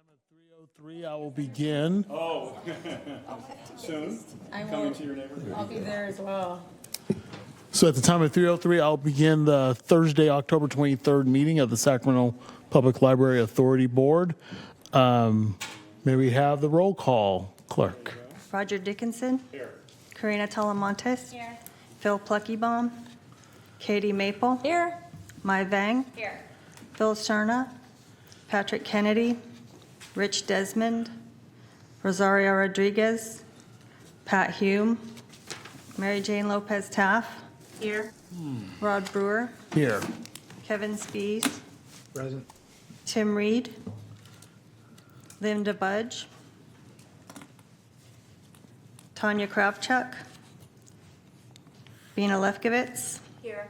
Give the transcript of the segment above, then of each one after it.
3:03, I will begin. Oh, soon? Coming to your neighborhood? I'll be there as well. So at the time of 3:03, I'll begin the Thursday, October 23rd meeting of the Sacramento Public Library Authority Board. May we have the roll call, clerk? Roger Dickinson. Here. Karina Talamontes. Here. Phil Pluckybaum. Katie Maple. Here. Mai Vang. Here. Phil Cerna. Patrick Kennedy. Rich Desmond. Rosario Rodriguez. Pat Hume. Mary Jane Lopez Taff. Here. Rod Brewer. Here. Kevin Spees. Present. Tim Reed. Linda Budge. Tanya Kravchuk. Bina Lefkowitz. Here.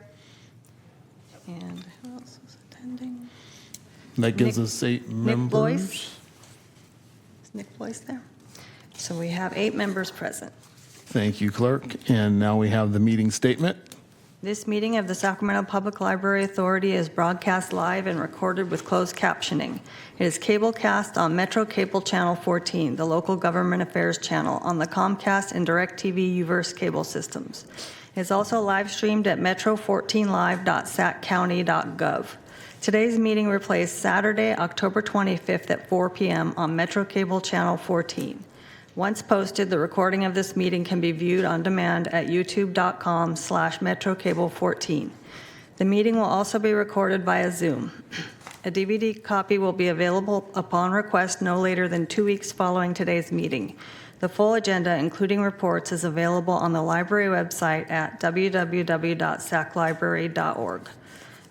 And who else is attending? That gives Nick- us 8 Nick members. Blois. Is Nick Blois there? So we have 8 members present. Thank you, clerk. And now we have the meeting statement. This meeting of the Sacramento Public Library Authority is broadcast live and recorded with closed captioning. It is cablecast on Metro Cable Channel 14, the local government affairs channel, on the Comcast and DirecTV Uverse cable systems. It is also live streamed at metro14live.saccounty.gov. Today's meeting replays Saturday, October 25th at 4 p.m. on Metro Cable Channel 14. Once posted, the recording of this meeting can be viewed on demand at youtube.com/metrocable14. The meeting will also be recorded via Zoom. A DVD copy will be available upon request no later than 2 weeks following today's meeting. The full agenda, including reports, is available on the library website at www.saclibrary.org.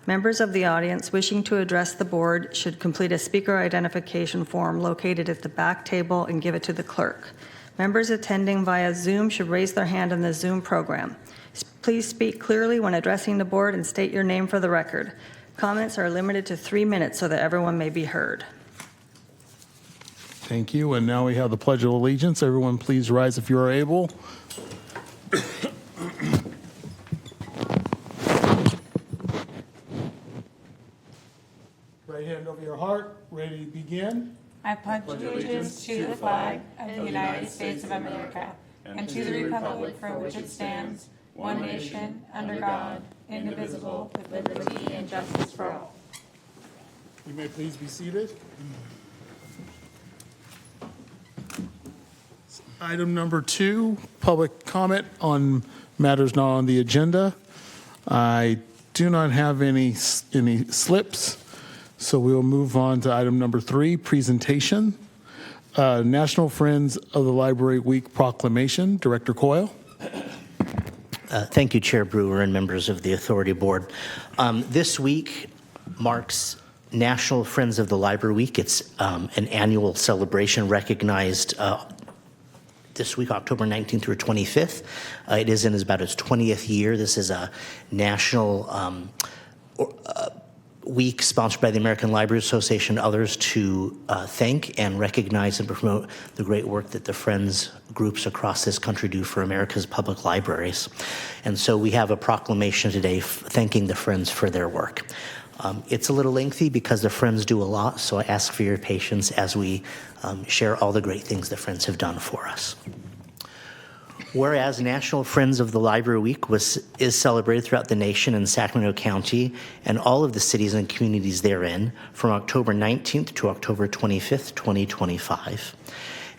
Members of the audience wishing to address the board should complete a speaker identification form located at the back table and give it to the clerk. Members attending via Zoom should raise their hand in the Zoom program. Please speak clearly when addressing the board and state your name for the record. Comments are limited to 3 minutes so that everyone may be heard. Thank you. And now we have the Pledge of Allegiance. Everyone, please rise if you are able. Right hand over your heart. Ready to begin? I pledge allegiance to the flag of the United States of America and to the republic for which it stands, one nation, under God, indivisible, with liberty and justice for all. You may please be seated. Item number 2, public comment on matters not on the agenda. I do not have any slips, so we will move on to item number 3, presentation. National Friends of the Library Week proclamation. Director Coyle. Thank you, Chair Brewer and members of the Authority Board. This week marks National Friends of the Library Week. It's an annual celebration recognized this week, October 19th through 25th. It is in about its 20th year. This is a national week sponsored by the American Library Association and others to thank and recognize and promote the great work that the Friends groups across this country do for America's public libraries. And so we have a proclamation today thanking the Friends for their work. It's a little lengthy because the Friends do a lot, so I ask for your patience as we share all the great things the Friends have done for us. Whereas National Friends of the Library Week is celebrated throughout the nation in Sacramento County and all of the cities and communities therein from October 19th to October 25th, 2025.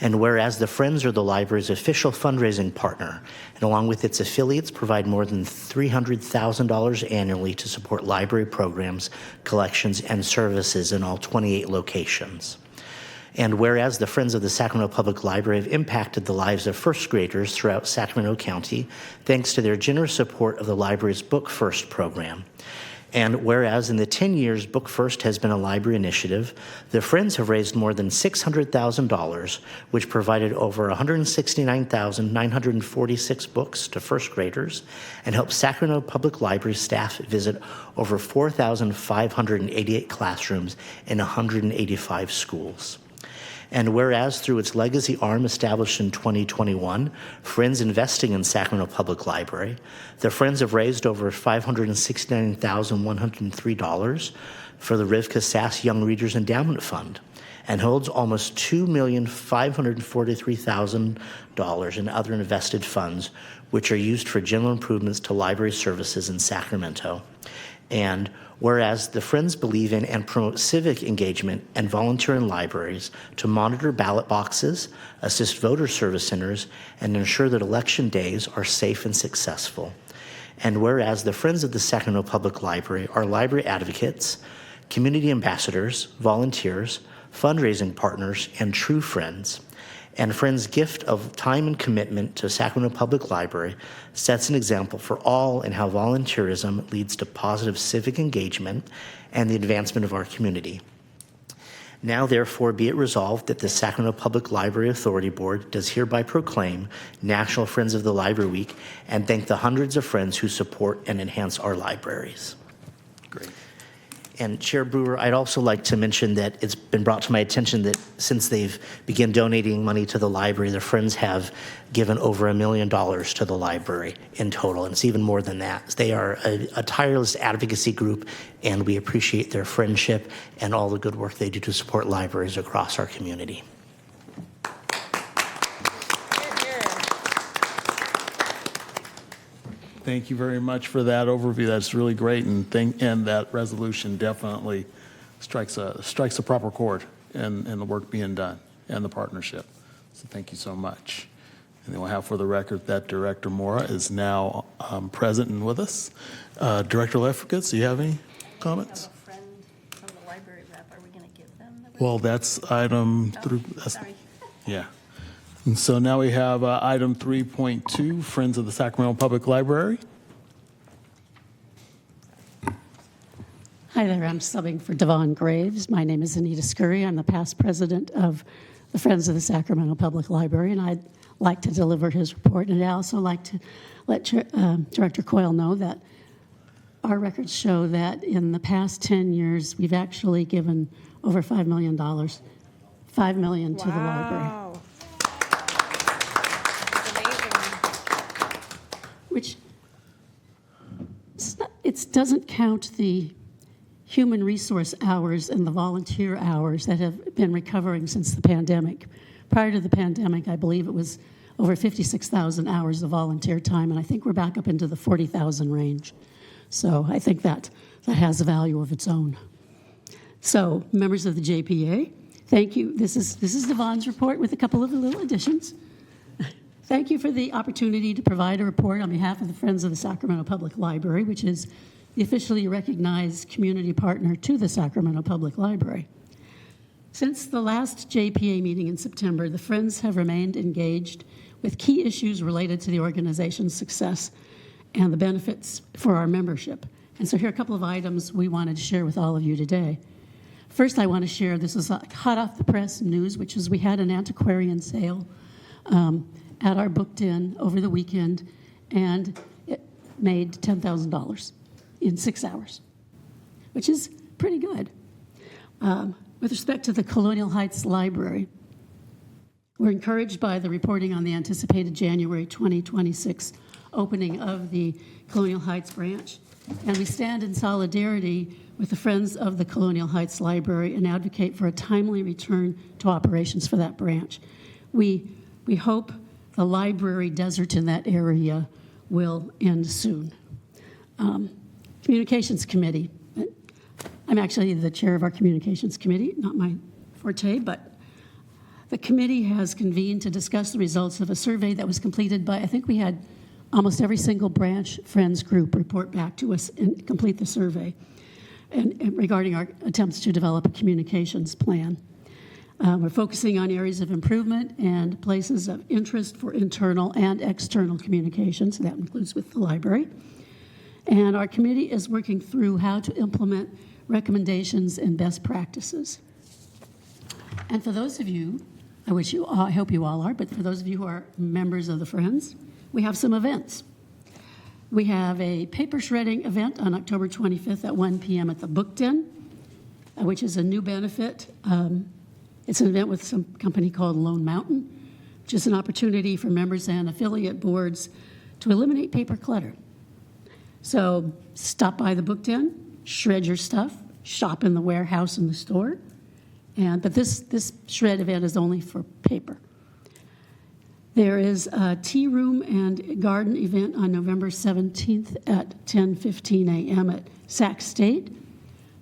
And whereas the Friends are the library's official fundraising partner, and along with its affiliates provide more than $300,000 annually to support library programs, collections, and services in all 28 locations. And whereas the Friends of the Sacramento Public Library have impacted the lives of first graders throughout Sacramento County, thanks to their generous support of the library's Book First program. And whereas in the 10 years Book First has been a library initiative, the Friends have raised more than $600,000, which provided over 169,946 books to first graders and helped Sacramento Public Library staff visit over 4,588 classrooms in 185 schools. And whereas through its legacy arm established in 2021, Friends Investing in Sacramento Public Library, the Friends have raised over $569,103 for the Rivka Sass Young Readers Endowment Fund and holds almost $2,543,000 in other invested funds, which are used for general improvements to library services in Sacramento. And whereas the Friends believe in and promote civic engagement and volunteer in libraries to monitor ballot boxes, assist voter service centers, and ensure that election days are safe and successful. And whereas the Friends of the Sacramento Public Library are library advocates, community ambassadors, volunteers, fundraising partners, and true friends. And Friends' gift of time and commitment to Sacramento Public Library sets an example for all in how volunteerism leads to positive civic engagement and the advancement of our community. Now, therefore, be it resolved that the Sacramento Public Library Authority Board does hereby proclaim National Friends of the Library Week and thank the hundreds of friends who support and enhance our libraries. Great. And Chair Brewer, I'd also like to mention that it's been brought to my attention that since they've begun donating money to the library, their friends have given over $1 million to the library in total, and it's even more than that. They are a tireless advocacy group, and we appreciate their friendship and all the good work they do to support libraries across our community. Thank you very much for that overview. That's really great, and that resolution definitely strikes a proper chord in the work being done and the partnership. So thank you so much. And then we'll have for the record that Director Mora is now present and with us. Director Lefkowitz, do you have any comments? I have a friend from the library rep. Are we going to give them the? Well, that's item through. Sorry. Yeah. And so now we have item 3.2, Friends of the Sacramento Public Library. Hi there, I'm subbing for Devon Graves. My name is Anita Scurry. I'm the past president of the Friends of the Sacramento Public Library, and I'd like to deliver his report. And I'd also like to let Director Coyle know that our records show that in the past 10 years, we've actually given over $5 million, $5 million to the library. Which it doesn't count the human resource hours and the volunteer hours that have been recovering since the pandemic. Prior to the pandemic, I believe it was over 56,000 hours of volunteer time, and I think we're back up into the 40,000 range. So I think that has a value of its own. So, members of the JPA, thank you. This is Devon's report with a couple of little additions. Thank you for the opportunity to provide a report on behalf of the Friends of the Sacramento Public Library, which is the officially recognized community partner to the Sacramento Public Library. Since the last JPA meeting in September, the Friends have remained engaged with key issues related to the organization's success and the benefits for our membership. And so here are a couple of items we wanted to share with all of you today. First, I want to share, this is hot off the press news, which is we had an antiquarian sale at our book den over the weekend, and it made $10,000 in 6 hours, which is pretty good. With respect to the Colonial Heights Library, we're encouraged by the reporting on the anticipated January 2026 opening of the Colonial Heights branch, and we stand in solidarity with the Friends of the Colonial Heights Library and advocate for a timely return to operations for that branch. We hope the library desert in that area will end soon. Communications Committee. I'm actually the chair of our Communications Committee, not my forte, but the committee has convened to discuss the results of a survey that was completed by, I think we had almost every single branch Friends group report back to us and complete the survey and regarding our attempts to develop a communications plan. We're focusing on areas of improvement and places of interest for internal and external communications. That includes with the library. And our committee is working through how to implement recommendations and best practices. And for those of you, I hope you all are, but for those of you who are members of the Friends, we have some events. We have a paper shredding event on October 25th at 1 p.m. at the Book Den, which is a new benefit. It's an event with some company called Lone Mountain, which is an opportunity for members and affiliate boards to eliminate paper clutter. So stop by the Book Den, shred your stuff, shop in the warehouse in the store. But this shred event is only for paper. There is a tea room and garden event on November 17th at 10:15 a.m. at Sac State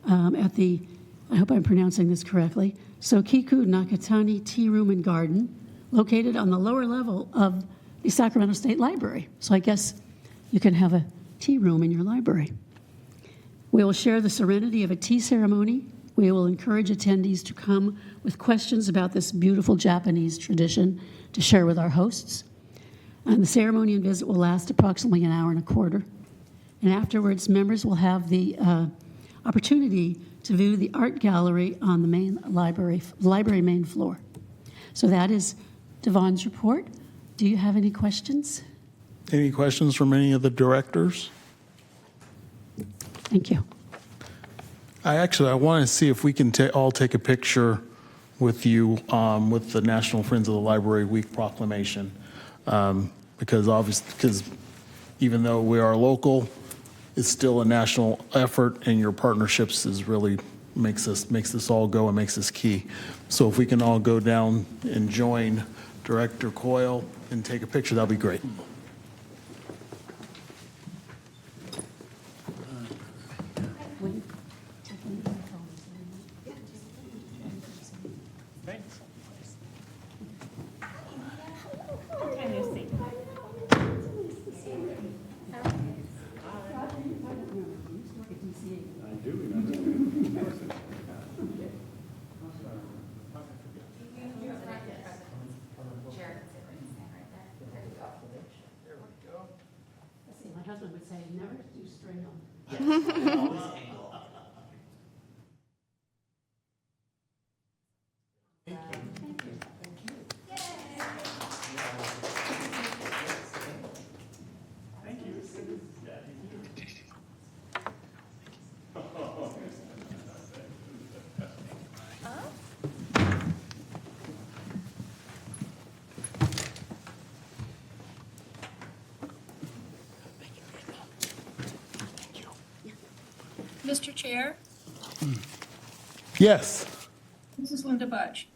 at the, I hope I'm pronouncing this correctly, Sokiku Nakatani Tea Room and Garden, located on the lower level of the Sacramento State Library. So I guess you can have a tea room in your library. We will share the serenity of a tea ceremony. We will encourage attendees to come with questions about this beautiful Japanese tradition to share with our hosts. And the ceremony and visit will last approximately an hour and a quarter. And afterwards, members will have the opportunity to view the art gallery on the main library main floor. So that is Devon's report. Do you have any questions? Any questions from any of the directors? Thank you. I want to see if we can all take a picture with you with the National Friends of the Library Week proclamation, because even though we are local, it's still a national effort, and your partnerships is really makes this all go and makes this key. So if we can all go down and join Director Coyle and take a picture, that'd be great. My husband would say, never do straight on. Mr. Chair, Yes. this is Linda Budge.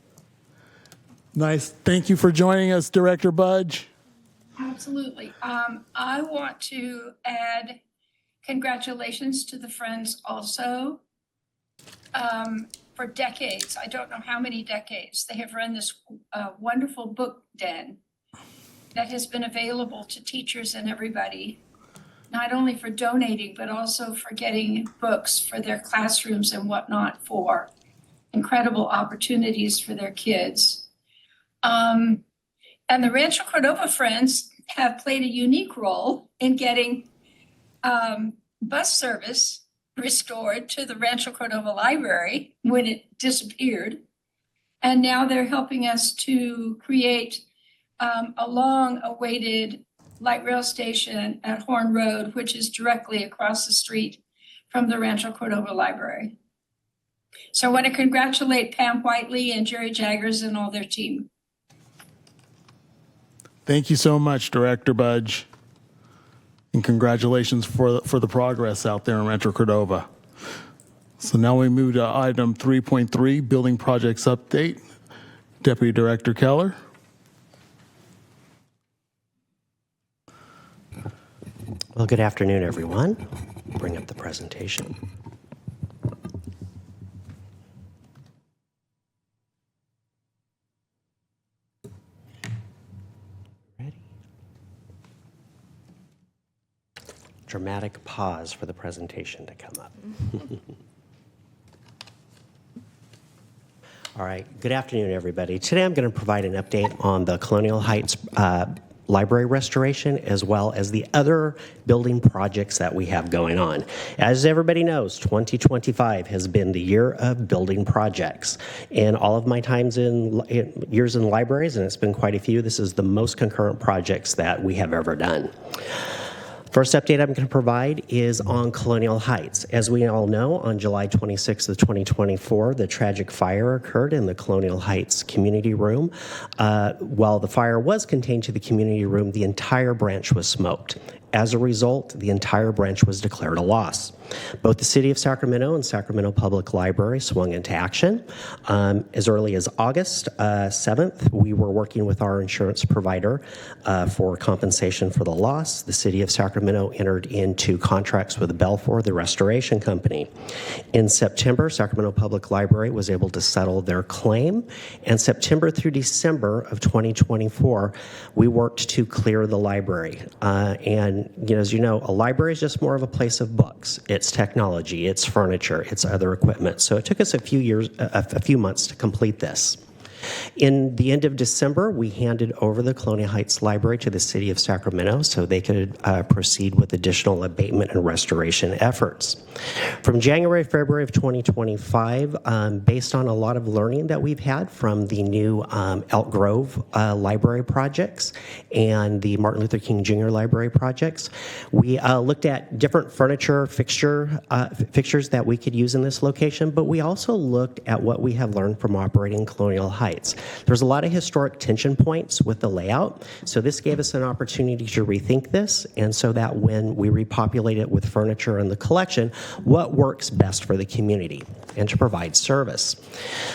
Nice. Thank you for joining us, Director Budge. Absolutely. I want to add congratulations to the Friends also. For decades, I don't know how many decades, they have run this wonderful book den that has been available to teachers and everybody, not only for donating, but also for getting books for their classrooms and whatnot for incredible opportunities for their kids. And the Rancho Cordova Friends have played a unique role in getting bus service restored to the Rancho Cordova Library when it disappeared. And now they're helping us to create a long-awaited light rail station at Horn Road, which is directly across the street from the Rancho Cordova Library. So I want to congratulate Pam Whiteley and Jerry Jaggers and all their team. Thank you so much, Director Budge. And congratulations for the progress out there in Rancho Cordova. So now we move to item 3.3, Building Projects Update. Deputy Director Keller. Well, good afternoon, everyone. Bring up the presentation. Ready? Dramatic pause for the presentation to come up. All right, good afternoon, everybody. Today I'm going to provide an update on the Colonial Heights library restoration, as well as the other building projects that we have going on. As everybody knows, 2025 has been the year of building projects. In all of my times in years in libraries, and it's been quite a few, this is the most concurrent projects that we have ever done. First update I'm going to provide is on Colonial Heights. As we all know, on July 26th of 2024, the tragic fire occurred in the Colonial Heights community room. While the fire was contained to the community room, the entire branch was smoked. As a result, the entire branch was declared a loss. Both the City of Sacramento and Sacramento Public Library swung into action. As early as August 7th, we were working with our insurance provider for compensation for the loss. The City of Sacramento entered into contracts with Belfor, the restoration company. In September, Sacramento Public Library was able to settle their claim, and September through December of 2024, we worked to clear the library. And as you know, a library is just more of a place of books. It's technology, it's furniture, it's other equipment. So it took us a few months to complete this. In the end of December, we handed over the Colonial Heights Library to the City of Sacramento so they could proceed with additional abatement and restoration efforts. From January, February of 2025, based on a lot of learning that we've had from the new Elk Grove library projects and the Martin Luther King Jr. library projects, we looked at different furniture fixtures that we could use in this location, but we also looked at what we have learned from operating Colonial Heights. There's a lot of historic tension points with the layout, so this gave us an opportunity to rethink this, and so that when we repopulate it with furniture in the collection, what works best for the community and to provide service.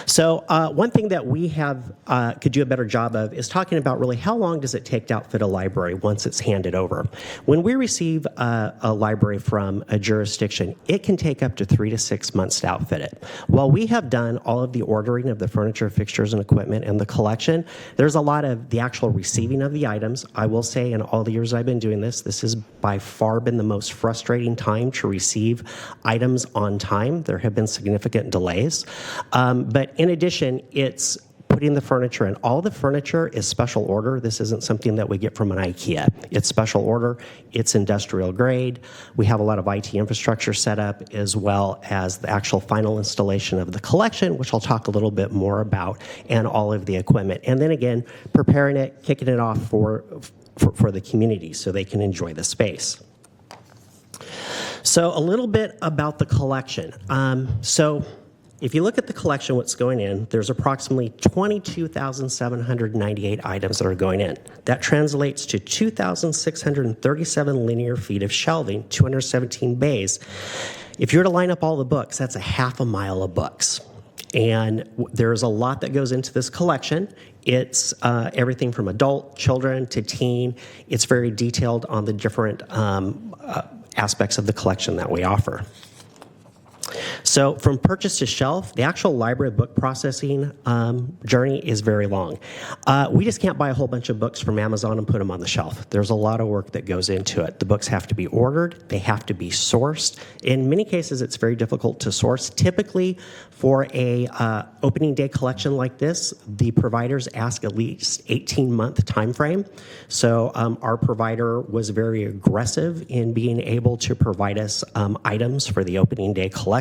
So one thing that we could do a better job of is talking about really how long does it take to outfit a library once it's handed over. When we receive a library from a jurisdiction, it can take up to 3 to 6 months to outfit it. While we have done all of the ordering of the furniture, fixtures, and equipment and the collection, there's a lot of the actual receiving of the items. I will say in all the years I've been doing this has by far been the most frustrating time to receive items on time. There have been significant delays. But in addition, it's putting the furniture in. All the furniture is special order. This isn't something that we get from an IKEA. It's special order. It's industrial grade. We have a lot of IT infrastructure set up, as well as the actual final installation of the collection, which I'll talk a little bit more about, and all of the equipment. And then again, preparing it, kicking it off for the community so they can enjoy the space. So a little bit about the collection. If you look at the collection, what's going in, there's approximately 22,798 items that are going in. That translates to 2,637 linear feet of shelving, 217 bays. If you were to line up all the books, that's a half a mile of books. And there's a lot that goes into this collection. It's everything from adult, children, to teen. It's very detailed on the different aspects of the collection that we offer. So from purchase to shelf, the actual library book processing journey is very long. We just can't buy a whole bunch of books from Amazon and put them on the shelf. There's a lot of work that goes into it. The books have to be ordered. They have to be sourced. In many cases, it's very difficult to source. Typically, for a opening day collection like this, the providers ask at least 18-month time frame. So our provider was very aggressive in being able to provide us items for the opening day collection.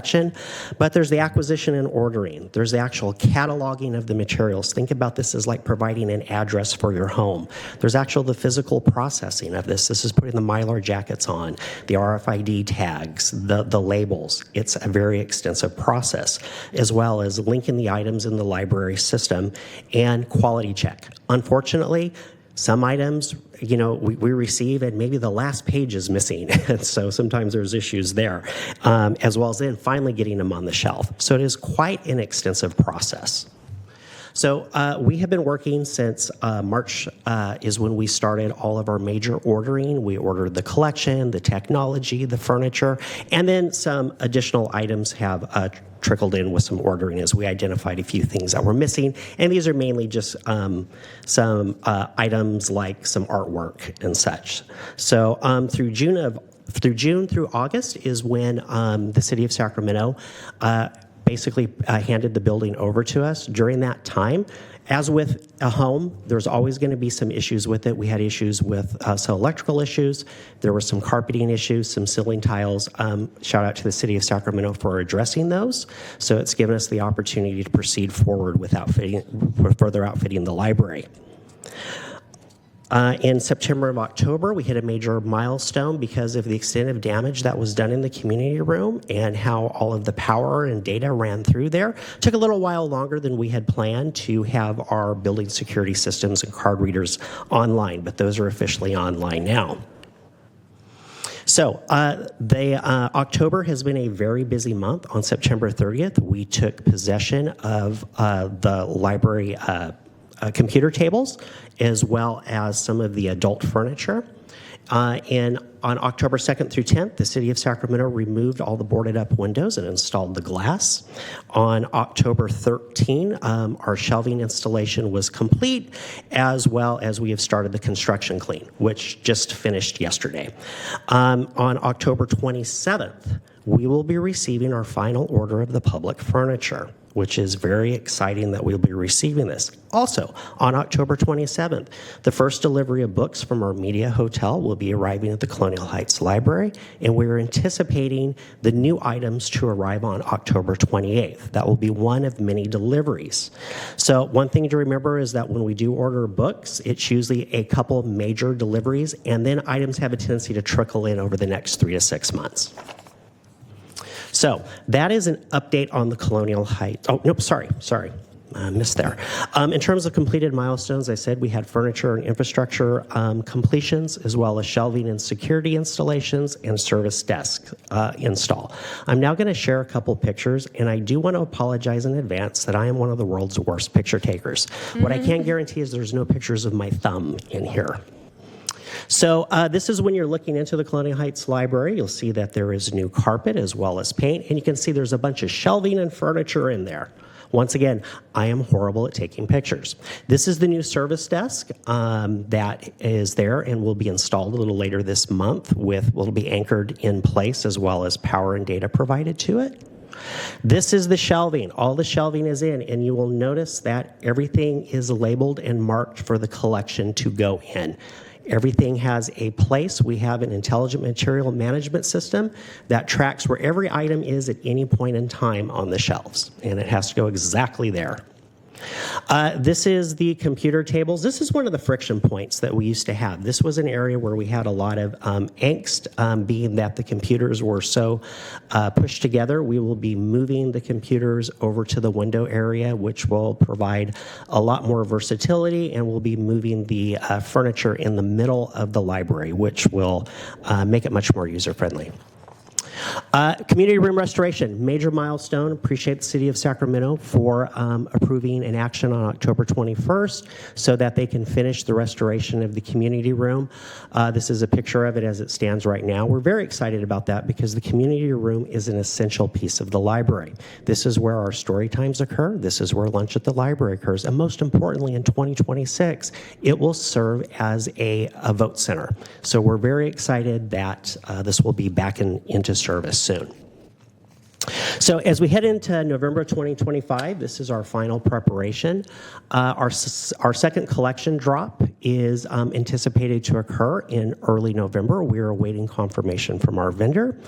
But there's the acquisition and ordering. There's the actual cataloging of the materials. Think about this as like providing an address for your home. There's actual the physical processing of this. This is putting the Mylar jackets on, the RFID tags, the labels. It's a very extensive process, as well as linking the items in the library system and quality check. Unfortunately, some items, we receive and maybe the last page is missing. So sometimes there's issues there, as well as then finally getting them on the shelf. So it is quite an extensive process. So we have been working since March is when we started all of our major ordering. We ordered the collection, the technology, the furniture, and then some additional items have trickled in with some ordering as we identified a few things that were missing. And these are mainly just some items like some artwork and such. So through June through August is when the City of Sacramento basically handed the building over to us. During that time, as with a home, there's always going to be some issues with it. We had issues with some electrical issues. There were some carpeting issues, some ceiling tiles. Shout out to the City of Sacramento for addressing those. So it's given us the opportunity to proceed forward with further outfitting the library. In September and October, we hit a major milestone because of the extent of damage that was done in the community room and how all of the power and data ran through there. It took a little while longer than we had planned to have our building security systems and card readers online, but those are officially online now. So October has been a very busy month. On September 30th, we took possession of the library computer tables as well as some of the adult furniture. And on October 2nd through 10th, the City of Sacramento removed all the boarded up windows and installed the glass. On October 13, our shelving installation was complete, as well as we have started the construction clean, which just finished yesterday. On October 27th, we will be receiving our final order of the public furniture, which is very exciting that we'll be receiving this. Also, on October 27th, the first delivery of books from our media hotel will be arriving at the Colonial Heights Library, and we're anticipating the new items to arrive on October 28th. That will be one of many deliveries. So one thing to remember is that when we do order books, it's usually a couple major deliveries, and then items have a tendency to trickle in over the next 3 to 6 months. So that is an update on the Colonial Heights. Oh, nope, sorry. I missed there. In terms of completed milestones, I said we had furniture and infrastructure completions, as well as shelving and security installations and service desk install. I'm now going to share a couple pictures, and I do want to apologize in advance that I am one of the world's worst picture takers. What I can guarantee is there's no pictures of my thumb in here. So this is when you're looking into the Colonial Heights Library. You'll see that there is new carpet as well as paint, and you can see there's a bunch of shelving and furniture in there. Once again, I am horrible at taking pictures. This is the new service desk that is there and will be installed a little later this month. Will be anchored in place as well as power and data provided to it. This is the shelving. All the shelving is in, and you will notice that everything is labeled and marked for the collection to go in. Everything has a place. We have an intelligent material management system that tracks where every item is at any point in time on the shelves, and it has to go exactly there. This is the computer tables. This is one of the friction points that we used to have. This was an area where we had a lot of angst, being that the computers were so pushed together. We will be moving the computers over to the window area, which will provide a lot more versatility, and we'll be moving the furniture in the middle of the library, which will make it much more user-friendly. Community room restoration, major milestone. Appreciate the City of Sacramento for approving an action on October 21st so that they can finish the restoration of the community room. This is a picture of it as it stands right now. We're very excited about that because the community room is an essential piece of the library. This is where our story times occur. This is where lunch at the library occurs. And most importantly, in 2026, it will serve as a vote center. So we're very excited that this will be back into service soon. So as we head into November 2025, this is our final preparation. Our second collection drop is anticipated to occur in early November. We are awaiting confirmation from our vendor.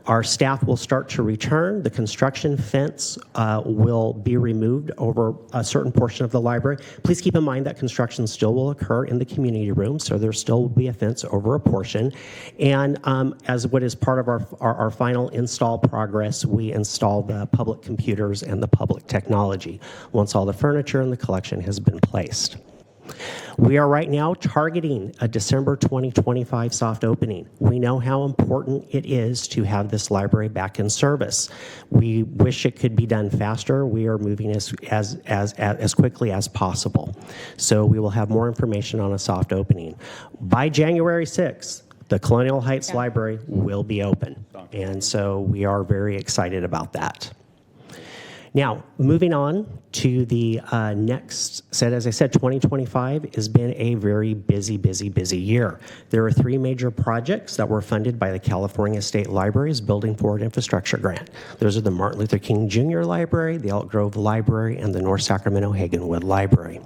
Our staff will start to return. The construction fence will be removed over a certain portion of the library. Please keep in mind that construction still will occur in the community room, so there still will be a fence over a portion. And as what is part of our final install progress, we install the public computers and the public technology once all the furniture in the collection has been placed. We are right now targeting a December 2025 soft opening. We know how important it is to have this library back in service. We wish it could be done faster. We are moving as quickly as possible. So we will have more information on a soft opening. By January 6th, the Colonial Heights Library will be open, and so we are very excited about that. Now, moving on to the next set, as I said, 2025 has been a very busy year. There are 3 major projects that were funded by the California State Library's Building Forward Infrastructure Grant. Those are the Martin Luther King Jr. Library, the Elk Grove Library, and the North Sacramento Hagenwood Library.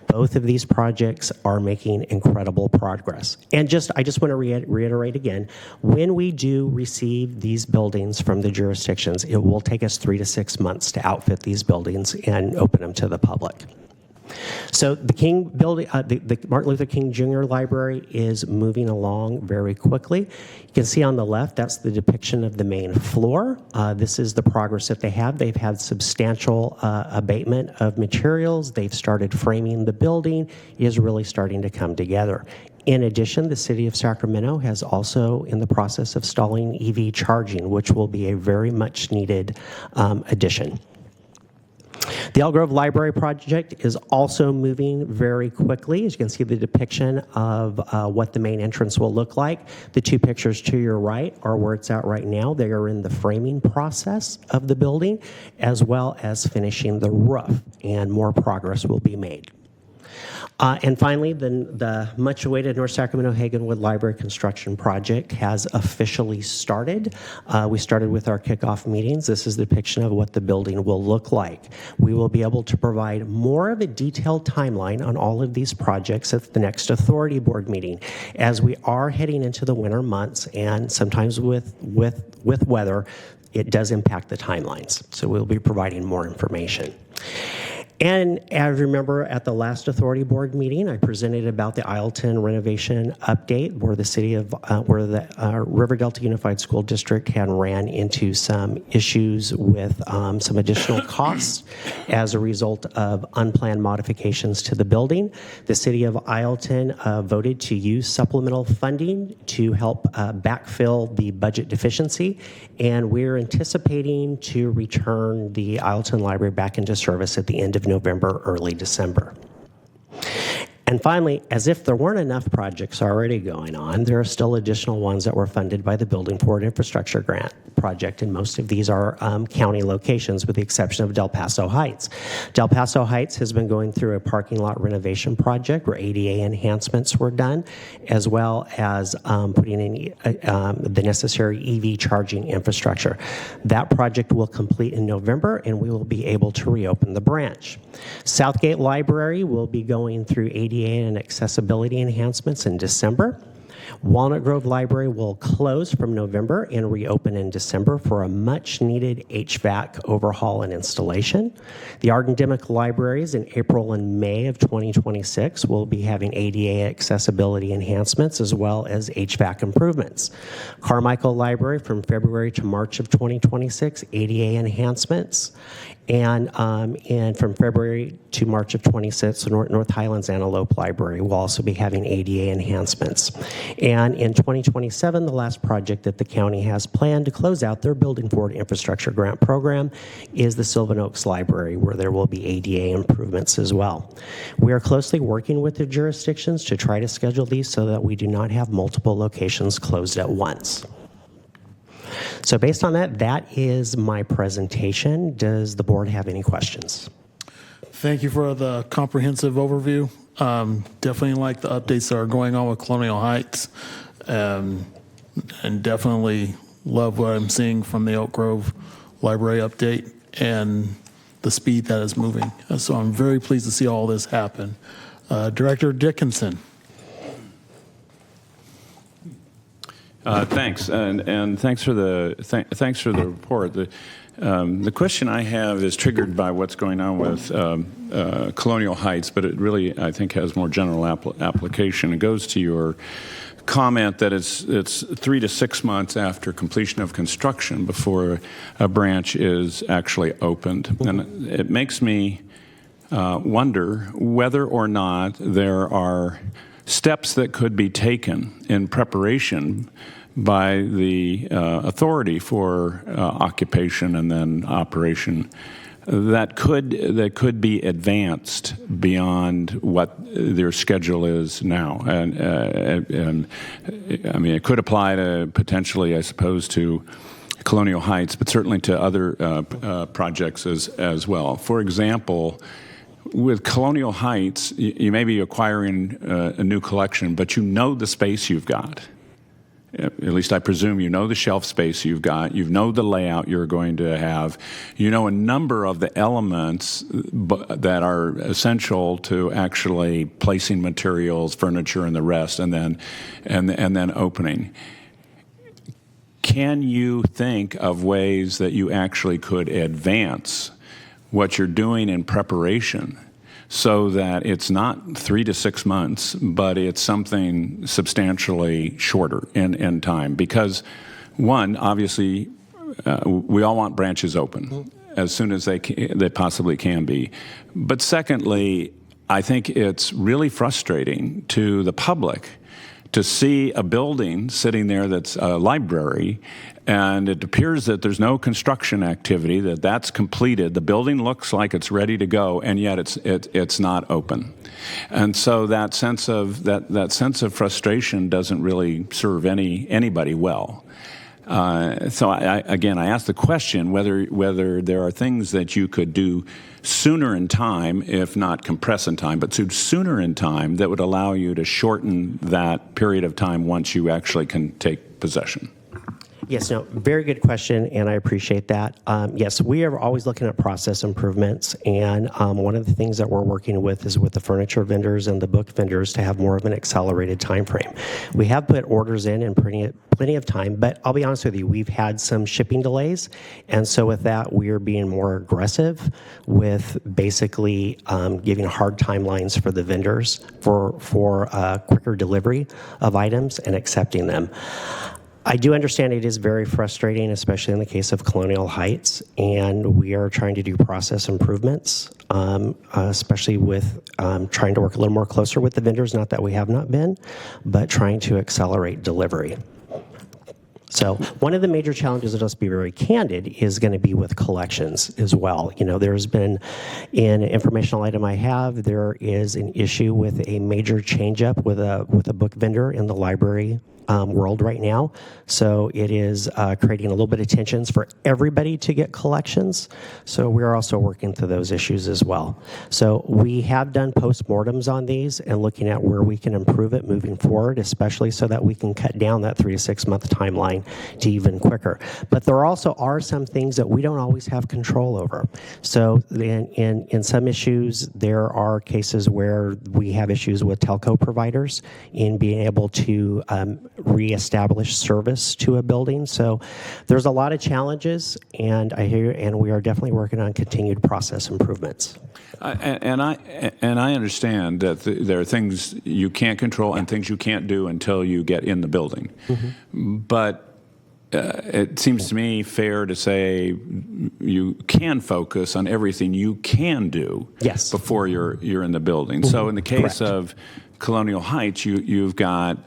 Both of these projects are making incredible progress. And I just want to reiterate again, when we do receive these buildings from the jurisdictions, it will take us 3 to 6 months to outfit these buildings and open them to the public. So the King building, the Martin Luther King Jr. Library is moving along very quickly. You can see on the left, that's the depiction of the main floor. This is the progress that they have. They've had substantial abatement of materials. They've started framing the building. It is really starting to come together. In addition, the city of Sacramento has also in the process of installing EV charging, which will be a very much needed addition. The Elk Grove Library project is also moving very quickly. As you can see the depiction of what the main entrance will look like. The two pictures to your right are where it's at right now. They are in the framing process of the building, as well as finishing the roof, and more progress will be made. And finally, the much-awaited North Sacramento Hagenwood Library construction project has officially started. We started with our kickoff meetings. This is the depiction of what the building will look like. We will be able to provide more of a detailed timeline on all of these projects at the next authority board meeting, as we are heading into the winter months, and sometimes with weather, it does impact the timelines. So we'll be providing more information. And as you remember, at the last authority board meeting, I presented about the Isleton renovation update, where the city of where the River Delta Unified School District had ran into some issues with some additional costs as a result of unplanned modifications to the building. The city of Isleton voted to use supplemental funding to help backfill the budget deficiency, and we're anticipating to return the Isleton Library back into service at the end of November, early December. And finally, as if there weren't enough projects already going on, there are still additional ones that were funded by the Building Forward Infrastructure Grant project, and most of these are county locations with the exception of Del Paso Heights. Del Paso Heights has been going through a parking lot renovation project where ADA enhancements were done, as well as putting in the necessary EV charging infrastructure. That project will complete in November, and we will be able to reopen the branch. Southgate Library will be going through ADA and accessibility enhancements in December. Walnut Grove Library will close from November and reopen in December for a much-needed HVAC overhaul and installation. The Arden Dimick Libraries in April and May of 2026 will be having ADA accessibility enhancements as well as HVAC improvements. Carmichael Library from February to March of 2026, ADA enhancements. And from February to March of 26, North Highlands Antelope Library will also be having ADA enhancements. And in 2027, the last project that the county has planned to close out their Building Forward Infrastructure Grant program is the Sylvan Oaks Library, where there will be ADA improvements as well. We are closely working with the jurisdictions to try to schedule these so that we do not have multiple locations closed at once. So based on that, that is my presentation. Does the board have any questions? Thank you for the comprehensive overview. Definitely like the updates that are going on with Colonial Heights, and definitely love what I'm seeing from the Elk Grove Library update and the speed that is moving. So I'm very pleased to see all this happen. Director Dickinson. Thanks, and thanks for the report. The question I have is triggered by what's going on with Colonial Heights, but it really, I think, has more general application. It goes to your comment that it's 3 to 6 months after completion of construction before a branch is actually opened, and it makes me wonder whether or not there are steps that could be taken in preparation by the authority for occupation and then operation that could be advanced beyond what their schedule is now. And I mean, it could apply to potentially, I suppose, to Colonial Heights, but certainly to other projects as well. For example, with Colonial Heights, you may be acquiring a new collection, but you know the space you've got. At least I presume you know the shelf space you've got. You know the layout you're going to have. You know a number of the elements that are essential to actually placing materials, furniture, and the rest, and then opening. Can you think of ways that you actually could advance what you're doing in preparation so that it's not 3 to 6 months, but it's something substantially shorter in time? Because one, obviously, we all want branches open as soon as they possibly can be. But secondly, I think it's really frustrating to the public to see a building sitting there that's a library, and it appears that there's no construction activity, that's completed. The building looks like it's ready to go, and yet it's not open. And so that sense of frustration doesn't really serve anybody well. So I ask the question whether there are things that you could do sooner in time, if not compress in time, but sooner in time that would allow you to shorten that period of time once you actually can take possession. Yes, no, very good question, and I appreciate that. Yes, we are always looking at process improvements, and one of the things that we're working with is with the furniture vendors and the book vendors to have more of an accelerated time frame. We have put orders in plenty of time, but I'll be honest with you, we've had some shipping delays, and so with that, we are being more aggressive with basically giving hard timelines for the vendors for quicker delivery of items and accepting them. I do understand it is very frustrating, especially in the case of Colonial Heights, and we are trying to do process improvements, especially with trying to work a little more closer with the vendors, not that we have not been, but trying to accelerate delivery. So one of the major challenges, let's be very candid, is going to be with collections as well. You know, there's been, in an informational item I have, there is an issue with a major change up with a book vendor in the library world right now. So it is creating a little bit of tensions for everybody to get collections. So we're also working through those issues as well. So we have done postmortems on these and looking at where we can improve it moving forward, especially so that we can cut down that 3 to 6 month timeline to even quicker. But there also are some things that we don't always have control over. So in some issues, there are cases where we have issues with telco providers in being able to reestablish service to a building. So there's a lot of challenges, and we are definitely working on continued process improvements. And I understand that there are things you can't control and things you can't do until you get in the building. Mm-hmm. But it seems to me fair to say you can focus on everything you can do before you're in the building. Mm-hmm. So in the case of Colonial Heights, you've got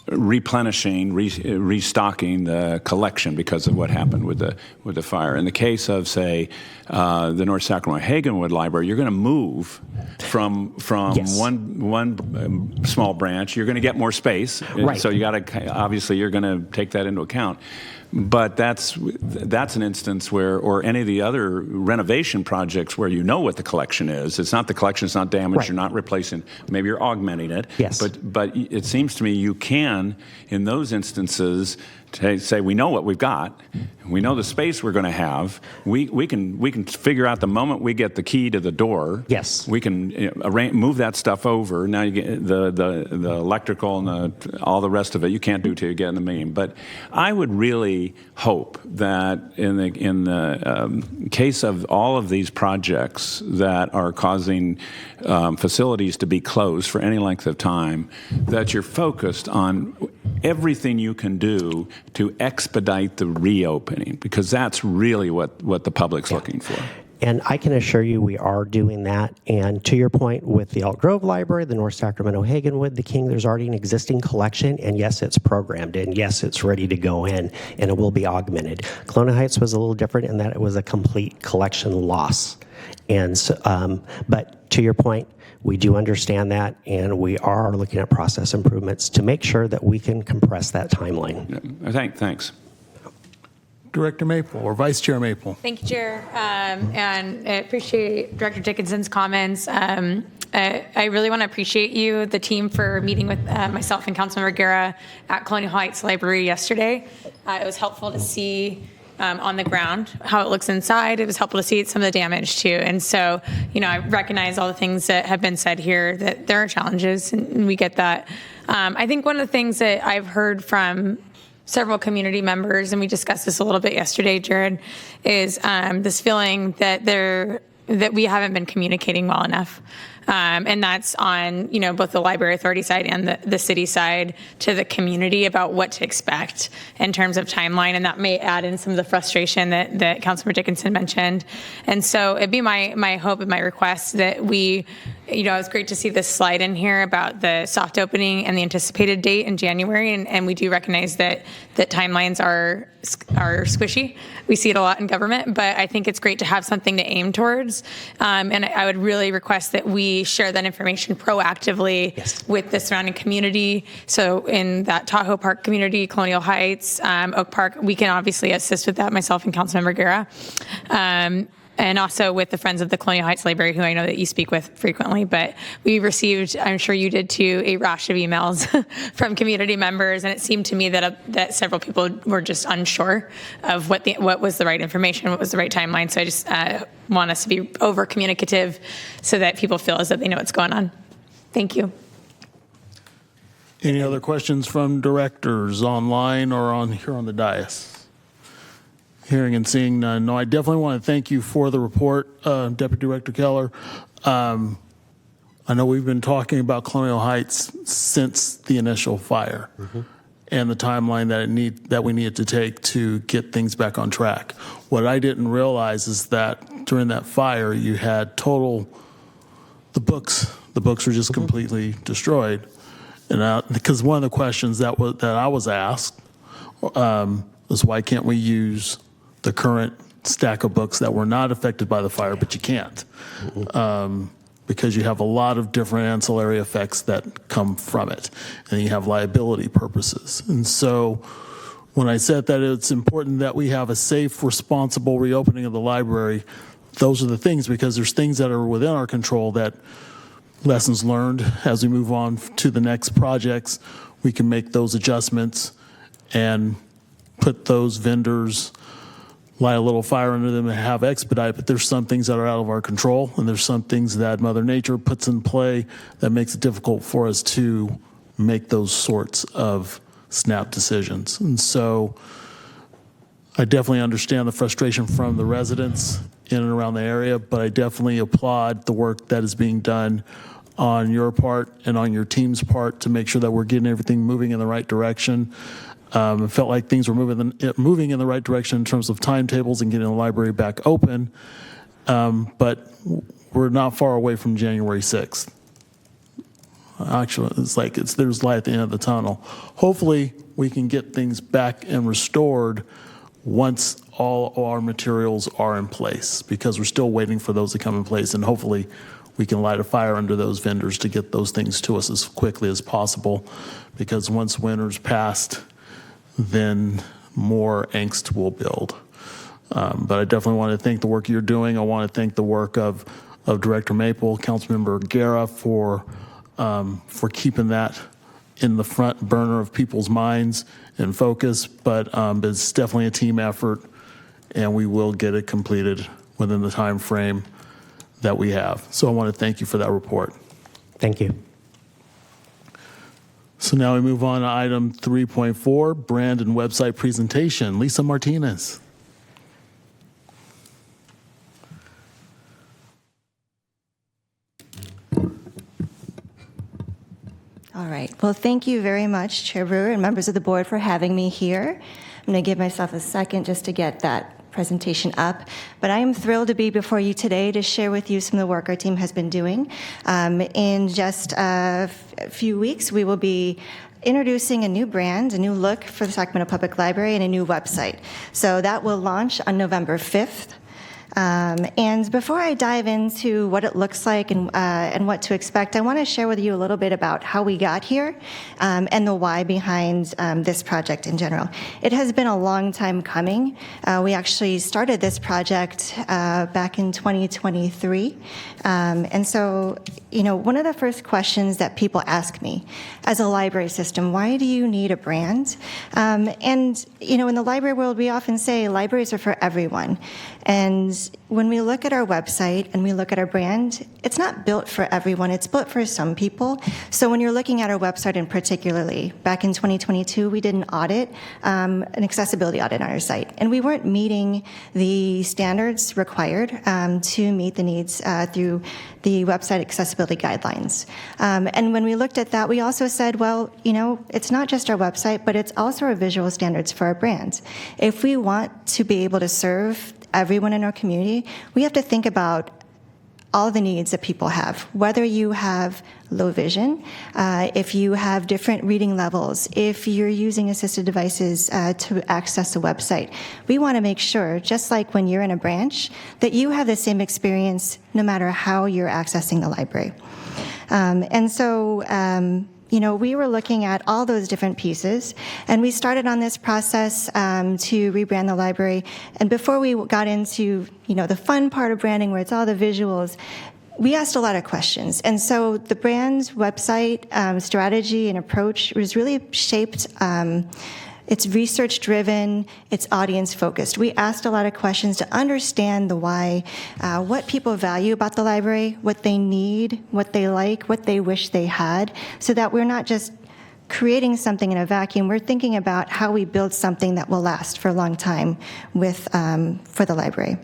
replenishing, restocking the collection because of what happened with the fire. In the case of, say, the North Sacramento Hagenwood Library, you're going to move from one small branch. You're going to get more space, so you got to obviously you're going to take that into account. But that's an instance where, or any of the other renovation projects where you know what the collection is. It's not the collection; it's not damaged. Right. You're not replacing. Maybe you're augmenting it. Yes. But it seems to me you can, in those instances, say we know what we've got, we know the space we're going to have. We can figure out the moment we get the key to the door. Yes. We can move that stuff over. Now you get the electrical and all the rest of it. You can't do till you get in the meeting. But I would really hope that in the case of all of these projects that are causing facilities to be closed for any length of time, that you're focused on everything you can do to expedite the reopening, because that's really what the public's looking for. And I can assure you we are doing that. And to your point with the Elk Grove Library, the North Sacramento Hagenwood, the King, there's already an existing collection. And yes, it's programmed. And yes, it's ready to go in. And it will be augmented. Colonial Heights was a little different in that it was a complete collection loss. And so, but to your point, we do understand that. And we are looking at process improvements to make sure that we can compress that timeline. Yeah, thanks. Director Maple or Vice Chair Maple. Thank you, Chair. And I appreciate Director Dickinson's comments. I really want to appreciate you, the team, for meeting with myself and Councilmember Guerra at Colonial Heights Library yesterday. It was helpful to see on the ground how it looks inside. It was helpful to see some of the damage too. And so, I recognize all the things that have been said here, that there are challenges, and we get that. I think one of the things that I've heard from several community members, and we discussed this a little bit yesterday, Jared, is this feeling that we haven't been communicating well enough. And that's on, both the library authority side and the city side to the community about what to expect in terms of timeline. And that may add in some of the frustration that Councilmember Dickinson mentioned. And so it'd be my hope and my request that we it was great to see this slide in here about the soft opening and the anticipated date in January. And we do recognize that timelines are squishy. We see it a lot in government, but I think it's great to have something to aim towards. And I would really request that we share that information proactively with the surrounding community. So in that Tahoe Park community, Colonial Heights, Oak Park, we can obviously assist with that, myself and Councilmember Guerra. And also with the Friends of the Colonial Heights Library, who I know that you speak with frequently. But we received, I'm sure you did too, a rash of emails from community members, and it seemed to me that several people were just unsure of what was the right information, what was the right timeline. So I just want us to be over communicative so that people feel as though they know what's going on. Thank you. Any other questions from directors online or here on the dais? Hearing and seeing none. No, I definitely want to thank you for the report, Deputy Director Keller. I know we've been talking about Colonial Heights since the initial fire and the timeline that we needed to take to get things back on track. What I didn't realize is that during that fire, you had the books were just completely destroyed. And because one of the questions that I was asked was, why can't we use the current stack of books that were not affected by the fire, but you can't, because you have a lot of different ancillary effects that come from it, and you have liability purposes. And so when I said that it's important that we have a safe, responsible reopening of the library, those are the things, because there's things that are within our control, that lessons learned as we move on to the next projects, we can make those adjustments and put those vendors, light a little fire under them and have expedite. But there's some things that are out of our control, and there's some things that Mother Nature puts in play that makes it difficult for us to make those sorts of snap decisions. And so I definitely understand the frustration from the residents in and around the area, but I definitely applaud the work that is being done on your part and on your team's part to make sure that we're getting everything moving in the right direction. It felt like things were moving in the right direction in terms of timetables and getting the library back open, but we're not far away from January 6th. Actually, there's light at the end of the tunnel. Hopefully, we can get things back and restored once all our materials are in place, because we're still waiting for those to come in place, and hopefully we can light a fire under those vendors to get those things to us as quickly as possible, because once winter's passed, then more angst will build. But I definitely want to thank the work you're doing. I want to thank the work of Director Maple, Councilmember Guerra for keeping that in the front burner of people's minds and focus. But it's definitely a team effort, and we will get it completed within the time frame that we have. So I want to thank you for that report. Thank you. So now we move on to item 3.4, brand and website presentation. Lisa Martinez. All right. Well, thank you very much, Chair Brewer and members of the board, for having me here. I'm going to give myself a second just to get that presentation up, but I am thrilled to be before you today to share with you some of the work our team has been doing. In just a few weeks, we will be introducing a new brand, a new look for the Sacramento Public Library, and a new website. So that will launch on November 5th. And before I dive into what it looks like and what to expect, I want to share with you a little bit about how we got here and the why behind this project in general. It has been a long time coming. We actually started this project back in 2023. And so, one of the first questions that people ask me as a library system, why do you need a brand? And, in the library world, we often say libraries are for everyone. And when we look at our website and we look at our brand, it's not built for everyone, it's built for some people. So when you're looking at our website in particularly, back in 2022, we did an audit, an accessibility audit on our site. And we weren't meeting the standards required to meet the needs through the website accessibility guidelines. And when we looked at that, we also said, well, it's not just our website, but it's also our visual standards for our brands. If we want to be able to serve everyone in our community, we have to think about all the needs that people have, whether you have low vision, if you have different reading levels, if you're using assistive devices to access a website. We want to make sure, just like when you're in a branch, that you have the same experience no matter how you're accessing the library. We were looking at all those different pieces, and we started on this process to rebrand the library. And before we got into, the fun part of branding, where it's all the visuals, we asked a lot of questions. And so the brand's website strategy and approach was really shaped. It's research-driven, it's audience-focused. We asked a lot of questions to understand the why, what people value about the library, what they need, what they like, what they wish they had, so that we're not just creating something in a vacuum. We're thinking about how we build something that will last for a long time for the library.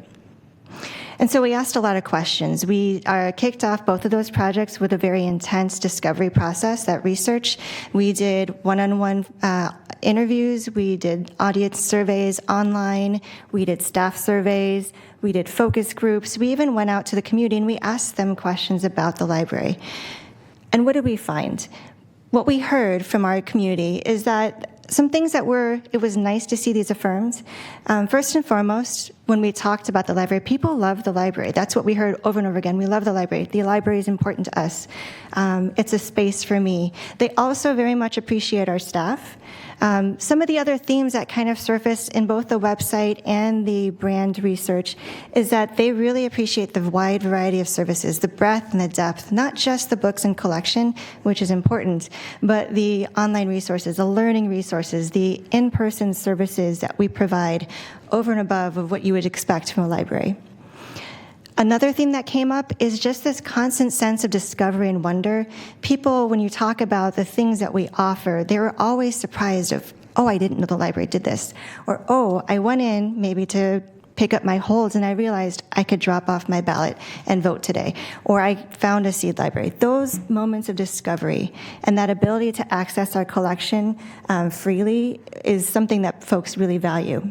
And so we asked a lot of questions. We kicked off both of those projects with a very intense discovery process, that research. We did one-on-one interviews. We did audience surveys online. We did staff surveys. We did focus groups. We even went out to the community and we asked them questions about the library. And what did we find? What we heard from our community is that some things it was nice to see these affirmed. First and foremost, when we talked about the library, people love the library. That's what we heard over and over again. We love the library. The library is important to us. It's a space for me. They also very much appreciate our staff. Some of the other themes that kind of surfaced in both the website and the brand research is that they really appreciate the wide variety of services, the breadth and the depth, not just the books and collection, which is important, but the online resources, the learning resources, the in-person services that we provide over and above of what you would expect from a library. Another thing that came up is just this constant sense of discovery and wonder. People, when you talk about the things that we offer, they were always surprised of, oh, I didn't know the library did this. Or, oh, I went in maybe to pick up my holds and I realized I could drop off my ballot and vote today. Or I found a seed library. Those moments of discovery and that ability to access our collection freely is something that folks really value.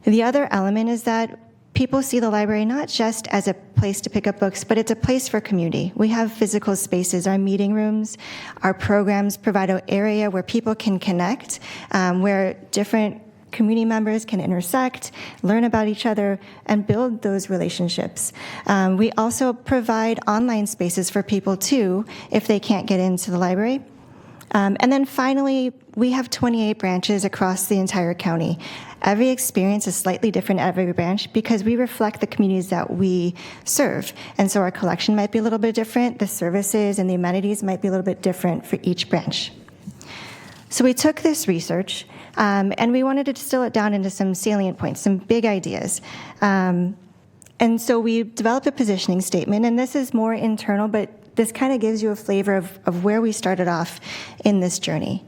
The other element is that people see the library not just as a place to pick up books, but it's a place for community. We have physical spaces, our meeting rooms, our programs provide an area where people can connect, where different community members can intersect, learn about each other, and build those relationships. We also provide online spaces for people, too, if they can't get into the library. And then finally, we have 28 branches across the entire county. Every experience is slightly different at every branch because we reflect the communities that we serve. And so our collection might be a little bit different. The services and the amenities might be a little bit different for each branch. So we took this research and we wanted to distill it down into some salient points, some big ideas. And so we developed a positioning statement, and this is more internal, but this kind of gives you a flavor of where we started off in this journey.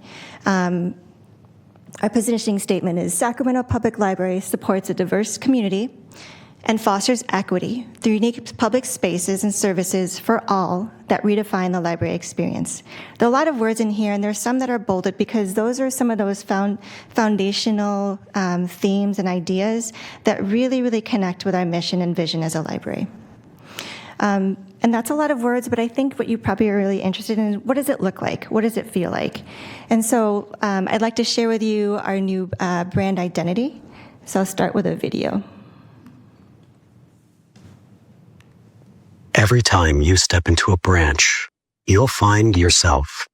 Our positioning statement is Sacramento Public Library supports a diverse community and fosters equity through unique public spaces and services for all that redefine the library experience. There are a lot of words in here, and there's some that are bolded because those are some of those foundational themes and ideas that really, really connect with our mission and vision as a library. And that's a lot of words, but I think what you probably are really interested in is what does it look like? What does it feel like? And so I'd like to share with you our new brand identity. So I'll start with a video. Every time you step into a branch, you'll find yourself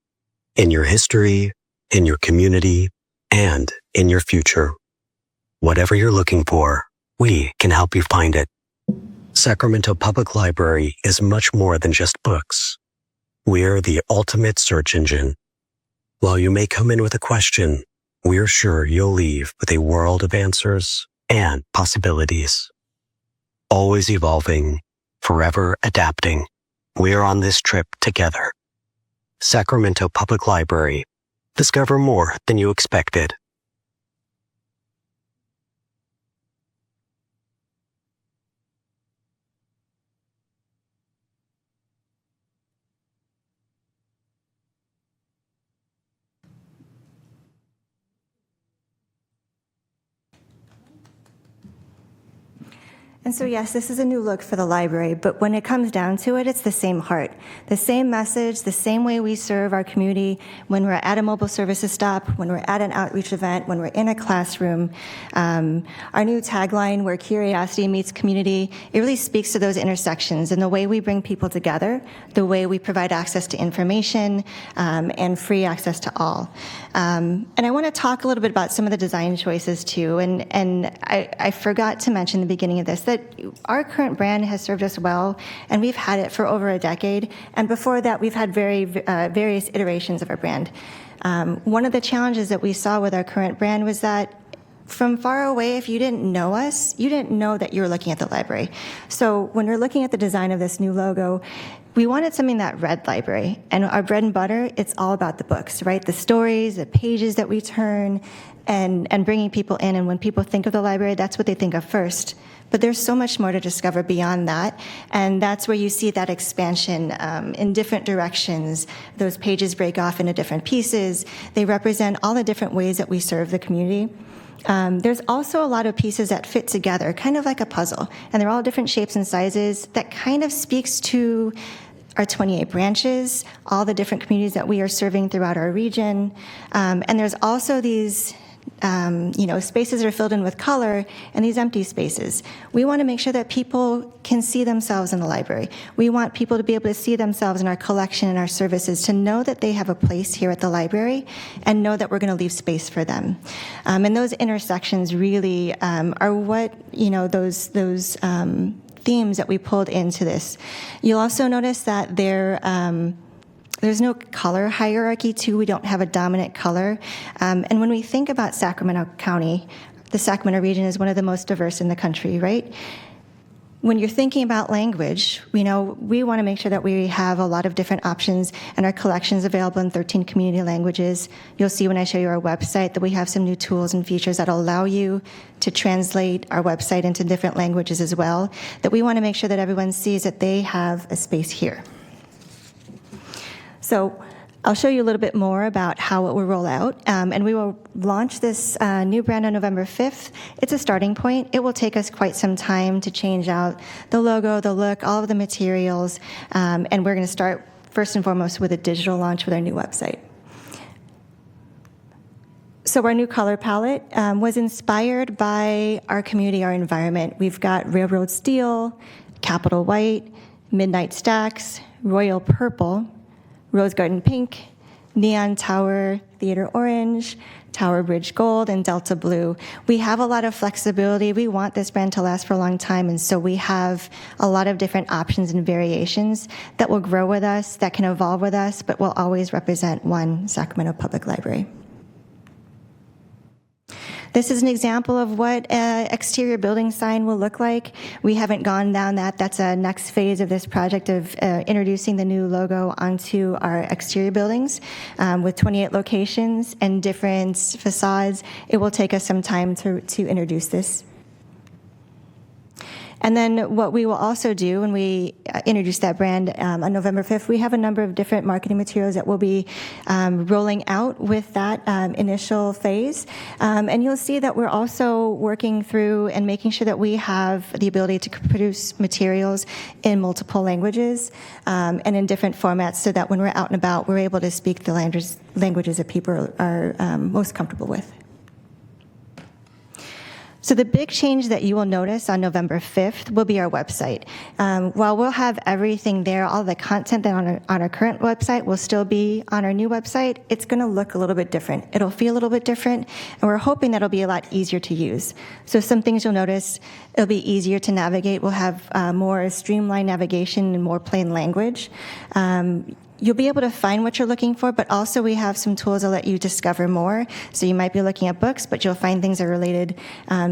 in your history, in your community, and in your future. Whatever you're looking for, we can help you find it. Sacramento Public Library is much more than just books. We're the ultimate search engine. While you may come in with a question, we're sure you'll leave with a world of answers and possibilities. Always evolving, forever adapting. We're on this trip together. Sacramento Public Library. Discover more than you expected. And so, yes, this is a new look for the library, but when it comes down to it, it's the same heart, the same message, the same way we serve our community when we're at a mobile services stop, when we're at an outreach event, when we're in a classroom. Our new tagline, where curiosity meets community, it really speaks to those intersections and the way we bring people together, the way we provide access to information, and free access to all. And I want to talk a little bit about some of the design choices too, and I forgot to mention in the beginning of this that our current brand has served us well, and we've had it for over a decade. And before that, we've had various iterations of our brand. One of the challenges that we saw with our current brand was that from far away, if you didn't know us, you didn't know that you were looking at the library. So when we're looking at the design of this new logo, we wanted something that read library. And our bread and butter, it's all about the books, right? The stories, the pages that we turn, and bringing people in. And when people think of the library, that's what they think of first. But there's so much more to discover beyond that, and that's where you see that expansion in different directions. Those pages break off into different pieces. They represent all the different ways that we serve the community. There's also a lot of pieces that fit together, kind of like a puzzle, and they're all different shapes and sizes that kind of speaks to our 28 branches, all the different communities that we are serving throughout our region. And there's also these spaces are filled in with color and these empty spaces. We want to make sure that people can see themselves in the library. We want people to be able to see themselves in our collection and our services, to know that they have a place here at the library and know that we're going to leave space for them. And those intersections really are what, those themes that we pulled into this. You'll also notice that there's no color hierarchy, too. We don't have a dominant color. And when we think about Sacramento County, the Sacramento region is one of the most diverse in the country, right? When you're thinking about language, we want to make sure that we have a lot of different options, and our collection is available in 13 community languages. You'll see when I show you our website that we have some new tools and features that allow you to translate our website into different languages as well, that we want to make sure that everyone sees that they have a space here. So I'll show you a little bit more about how it will roll out, and we will launch this new brand on November 5th. It's a starting point. It will take us quite some time to change out the logo, the look, all of the materials, and we're going to start first and foremost with a digital launch with our new website. So our new color palette was inspired by our community, our environment. We've got railroad steel, Capitol white, midnight stacks, royal purple, Rose Garden Pink, Neon Tower, Theater Orange, Tower Bridge Gold, and Delta Blue. We have a lot of flexibility. We want this brand to last for a long time, and so we have a lot of different options and variations that will grow with us, that can evolve with us, but will always represent one Sacramento Public Library. This is an example of what an exterior building sign will look like. We haven't gone down that. That's a next phase of this project of introducing the new logo onto our exterior buildings with 28 locations and different facades. It will take us some time to introduce this. And then what we will also do when we introduce that brand on November 5th, we have a number of different marketing materials that we'll be rolling out with that initial phase. And you'll see that we're also working through and making sure that we have the ability to produce materials in multiple languages and in different formats, so that when we're out and about, we're able to speak the languages that people are most comfortable with. So the big change that you will notice on November 5th will be our website. While we'll have everything there, all the content that on our current website will still be on our new website, it's going to look a little bit different. It'll feel a little bit different, and we're hoping that it'll be a lot easier to use. So some things you'll notice, it'll be easier to navigate. We'll have more streamlined navigation and more plain language. You'll be able to find what you're looking for, but also we have some tools that let you discover more. So you might be looking at books, but you'll find things that are related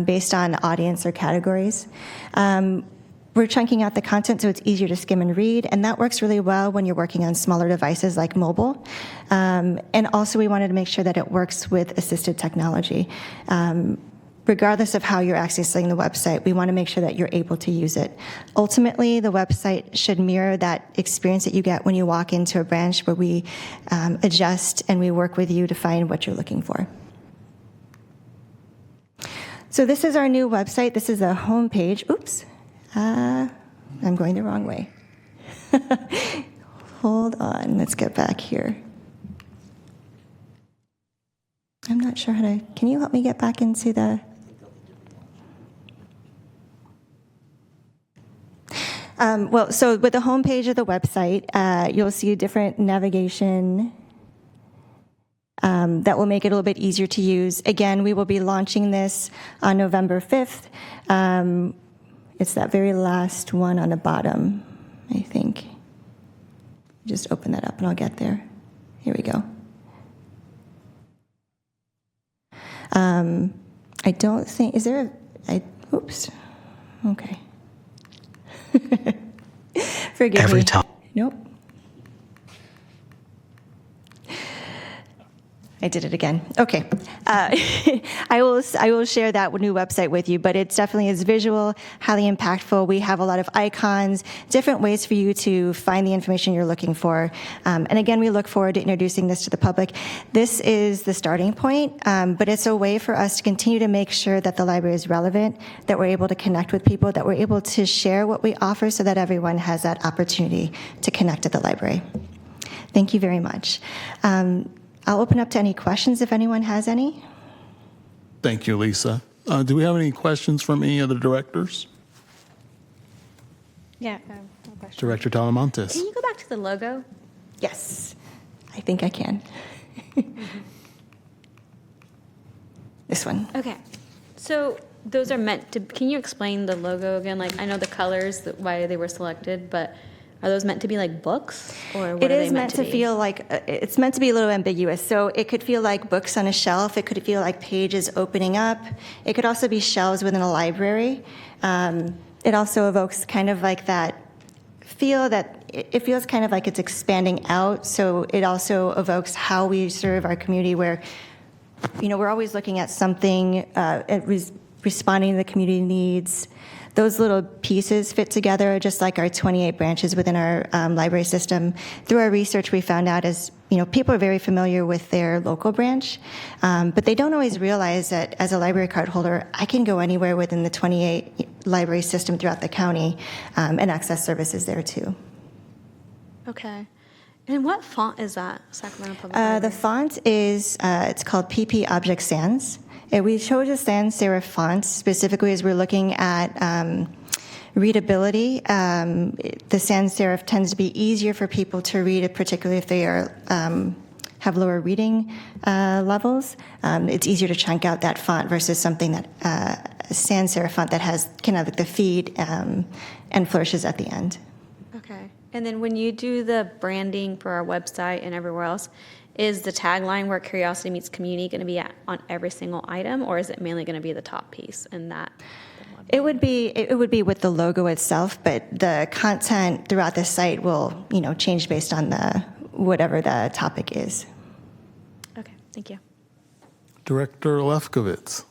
based on audience or categories. We're chunking out the content so it's easier to skim and read, and that works really well when you're working on smaller devices like mobile. And also we wanted to make sure that it works with assisted technology. Regardless of how you're accessing the website, we want to make sure that you're able to use it. Ultimately, the website should mirror that experience that you get when you walk into a branch, where we adjust and we work with you to find what you're looking for. So this is our new website. This is the home page. Oops. I'm going the wrong way. Hold on, let's get back here. I'm not sure how to, can you help me get back into the? Well, so with the homepage of the website, you'll see a different navigation that will make it a little bit easier to use. Again, we will be launching this on November 5th. It's that very last one on the bottom, I think. Just open that up and I'll get there. Here we go. I don't think, is there oops. Okay. Forgive Every me. time. Nope. I did it again. Okay. I will share that new website with you, but it definitely is visual, highly impactful. We have a lot of icons, different ways for you to find the information you're looking for. And again, we look forward to introducing this to the public. This is the starting point, but it's a way for us to continue to make sure that the library is relevant, that we're able to connect with people, that we're able to share what we offer so that everyone has that opportunity to connect at the library. Thank you very much. I'll open up to any questions if anyone has any. Thank you, Lisa. Do we have any questions from any of the directors? Yeah, no question. Director Talamantes. Can you go back to the logo? Yes, I think I can. This one. Okay. So those are meant to, can you explain the logo again? Like, I know the colors, why they were selected, but are those meant to be like books, or what It are they is meant to be? feel like, it's meant to be a little ambiguous. So it could feel like books on a shelf. It could feel like pages opening up. It could also be shelves within a library. It also evokes kind of like that feel that it feels kind of like it's expanding out. So it also evokes how we serve our community where, you know, we're always looking at something, responding to the community needs. Those little pieces fit together just like our 28 branches within our library system. Through our research, we found out people are very familiar with their local branch, but they don't always realize that as a library card holder, I can go anywhere within the 28 library system throughout the county and access services there too. Okay. And what font is that, Sacramento Public Library? The font is, it's called PP Object Sans. We chose a sans serif font specifically as we're looking at readability. The sans serif tends to be easier for people to read, particularly if they are have lower reading levels. It's easier to chunk out that font versus something that a sans serif font that has kind of like the feed and flourishes at the end. Okay. And then when you do the branding for our website and everywhere else, is the tagline where curiosity meets community going to be on every single item, or is it mainly going to be the top piece in that? It would be with the logo itself, but the content throughout the site will, change based on whatever the topic is. Okay, thank you. Director Lefkowitz.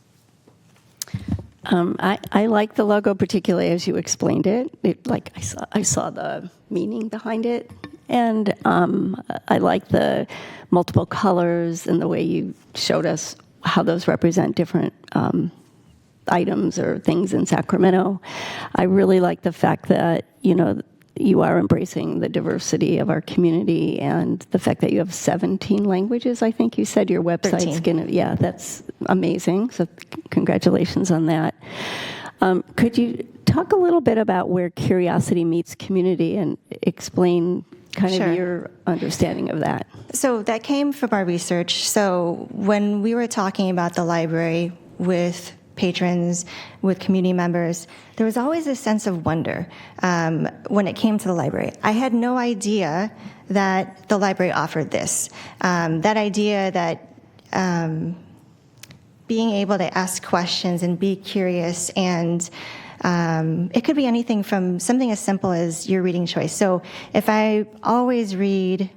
I like the logo, particularly as you explained it. I saw the meaning behind it, and I like the multiple colors and the way you showed us how those represent different items or things in Sacramento. I really like the fact that you are embracing the diversity of our community, and the fact that you have 17 languages. I think you said your website's 13. gonna. Yeah, that's amazing. So congratulations on that. Could you talk a little bit about where curiosity meets community and explain kind Sure. of your understanding of that? So that came from our research. So when we were talking about the library with patrons, with community members, there was always a sense of wonder when it came to the library. I had no idea that the library offered this. That idea that being able to ask questions and be curious, and it could be anything from something as simple as your reading choice. So if I always read,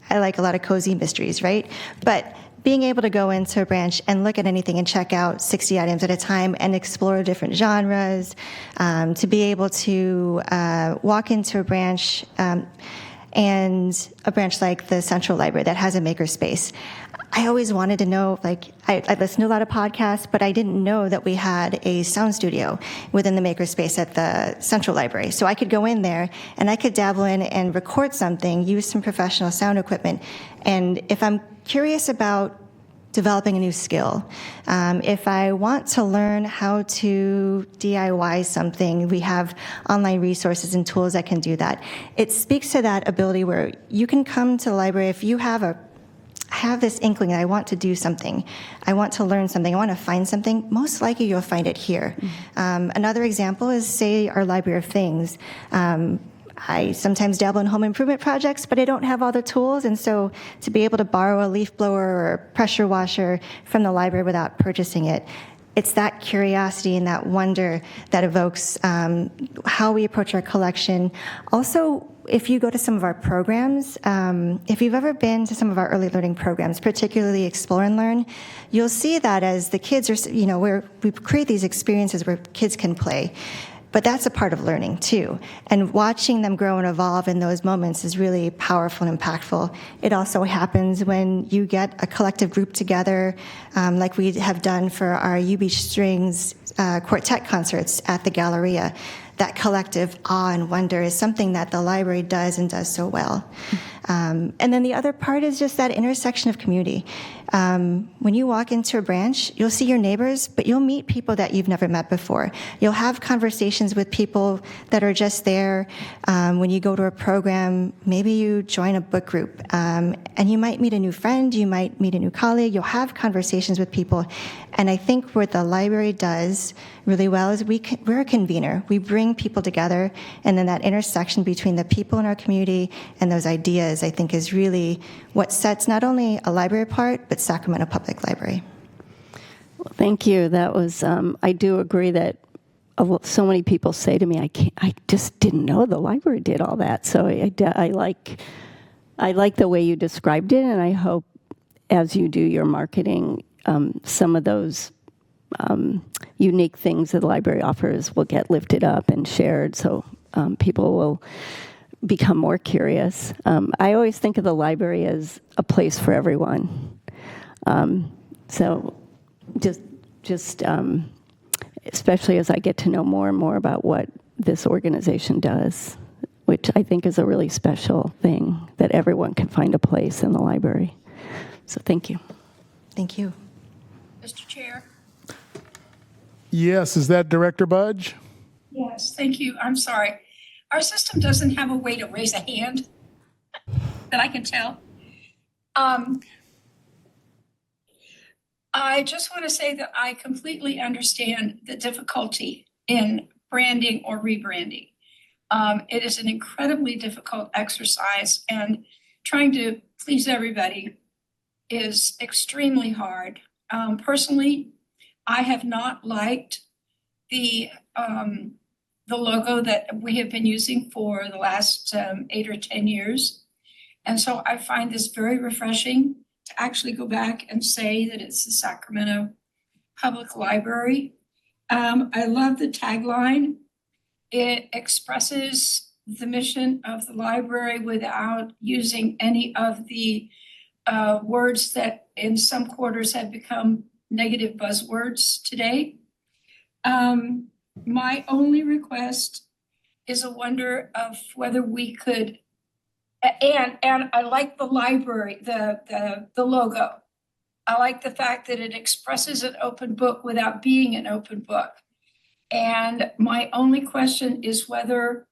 I like a lot of cozy mysteries, right? But being able to go into a branch and look at anything and check out 60 items at a time and explore different genres, to be able to walk into a branch and a branch like the Central Library that has a makerspace. I always wanted to know, like, I listen to a lot of podcasts, but I didn't know that we had a sound studio within the makerspace at the Central Library. So I could go in there and I could dabble in and record something, use some professional sound equipment. And if I'm curious about developing a new skill, if I want to learn how to DIY something, we have online resources and tools that can do that. It speaks to that ability where you can come to the library if you have this inkling that I want to do something, I want to learn something, I want to find something, most likely you'll find it here. Another example is, say, our Library of Things. I sometimes dabble in home improvement projects, but I don't have all the tools, and so to be able to borrow a leaf blower or a pressure washer from the library without purchasing it, it's that curiosity and that wonder that evokes how we approach our collection. Also, if you go to some of our programs, if you've ever been to some of our early learning programs, particularly Explore and Learn, you'll see that as the kids are, where we create these experiences where kids can play. But that's a part of learning, too. And watching them grow and evolve in those moments is really powerful and impactful. It also happens when you get a collective group together, like we have done for our U Beach Strings quartet concerts at the Galleria. That collective awe and wonder is something that the library does and does so well. And then the other part is just that intersection of community. When you walk into a branch, you'll see your neighbors, but you'll meet people that you've never met before. You'll have conversations with people that are just there. When you go to a program, maybe you join a book group, and you might meet a new friend, you might meet a new colleague, you'll have conversations with people. And I think what the library does really well is we're a convener. We bring people together, and then that intersection between the people in our community and those ideas, I think, is really what sets not only a library apart, but Sacramento Public Library. Well, thank you. That was, I do agree that so many people say to me, I just didn't know the library did all that. So I like the way you described it, and I hope as you do your marketing, some of those unique things that the library offers will get lifted up and shared, so people will become more curious. I always think of the library as a place for everyone. So just especially as I get to know more and more about what this organization does, which I think is a really special thing, that everyone can find a place in the library. So thank you. Thank you. Mr. Chair? Yes, is that Director Budge? Yes, thank you. I'm sorry. Our system doesn't have a way to raise a hand that I can tell. I just want to say that I completely understand the difficulty in branding or rebranding. It is an incredibly difficult exercise, and trying to please everybody is extremely hard. Personally, I have not liked the logo that we have been using for the last 8 or 10 years. And so I find this very refreshing to actually go back and say that it's the Sacramento Public Library. I love the tagline. It expresses the mission of the library without using any of the words that in some quarters have become negative buzzwords today. My only request is a wonder of whether we could, and I like the library, the logo. I like the fact that it expresses an open book without being an open book. And my only question is whether,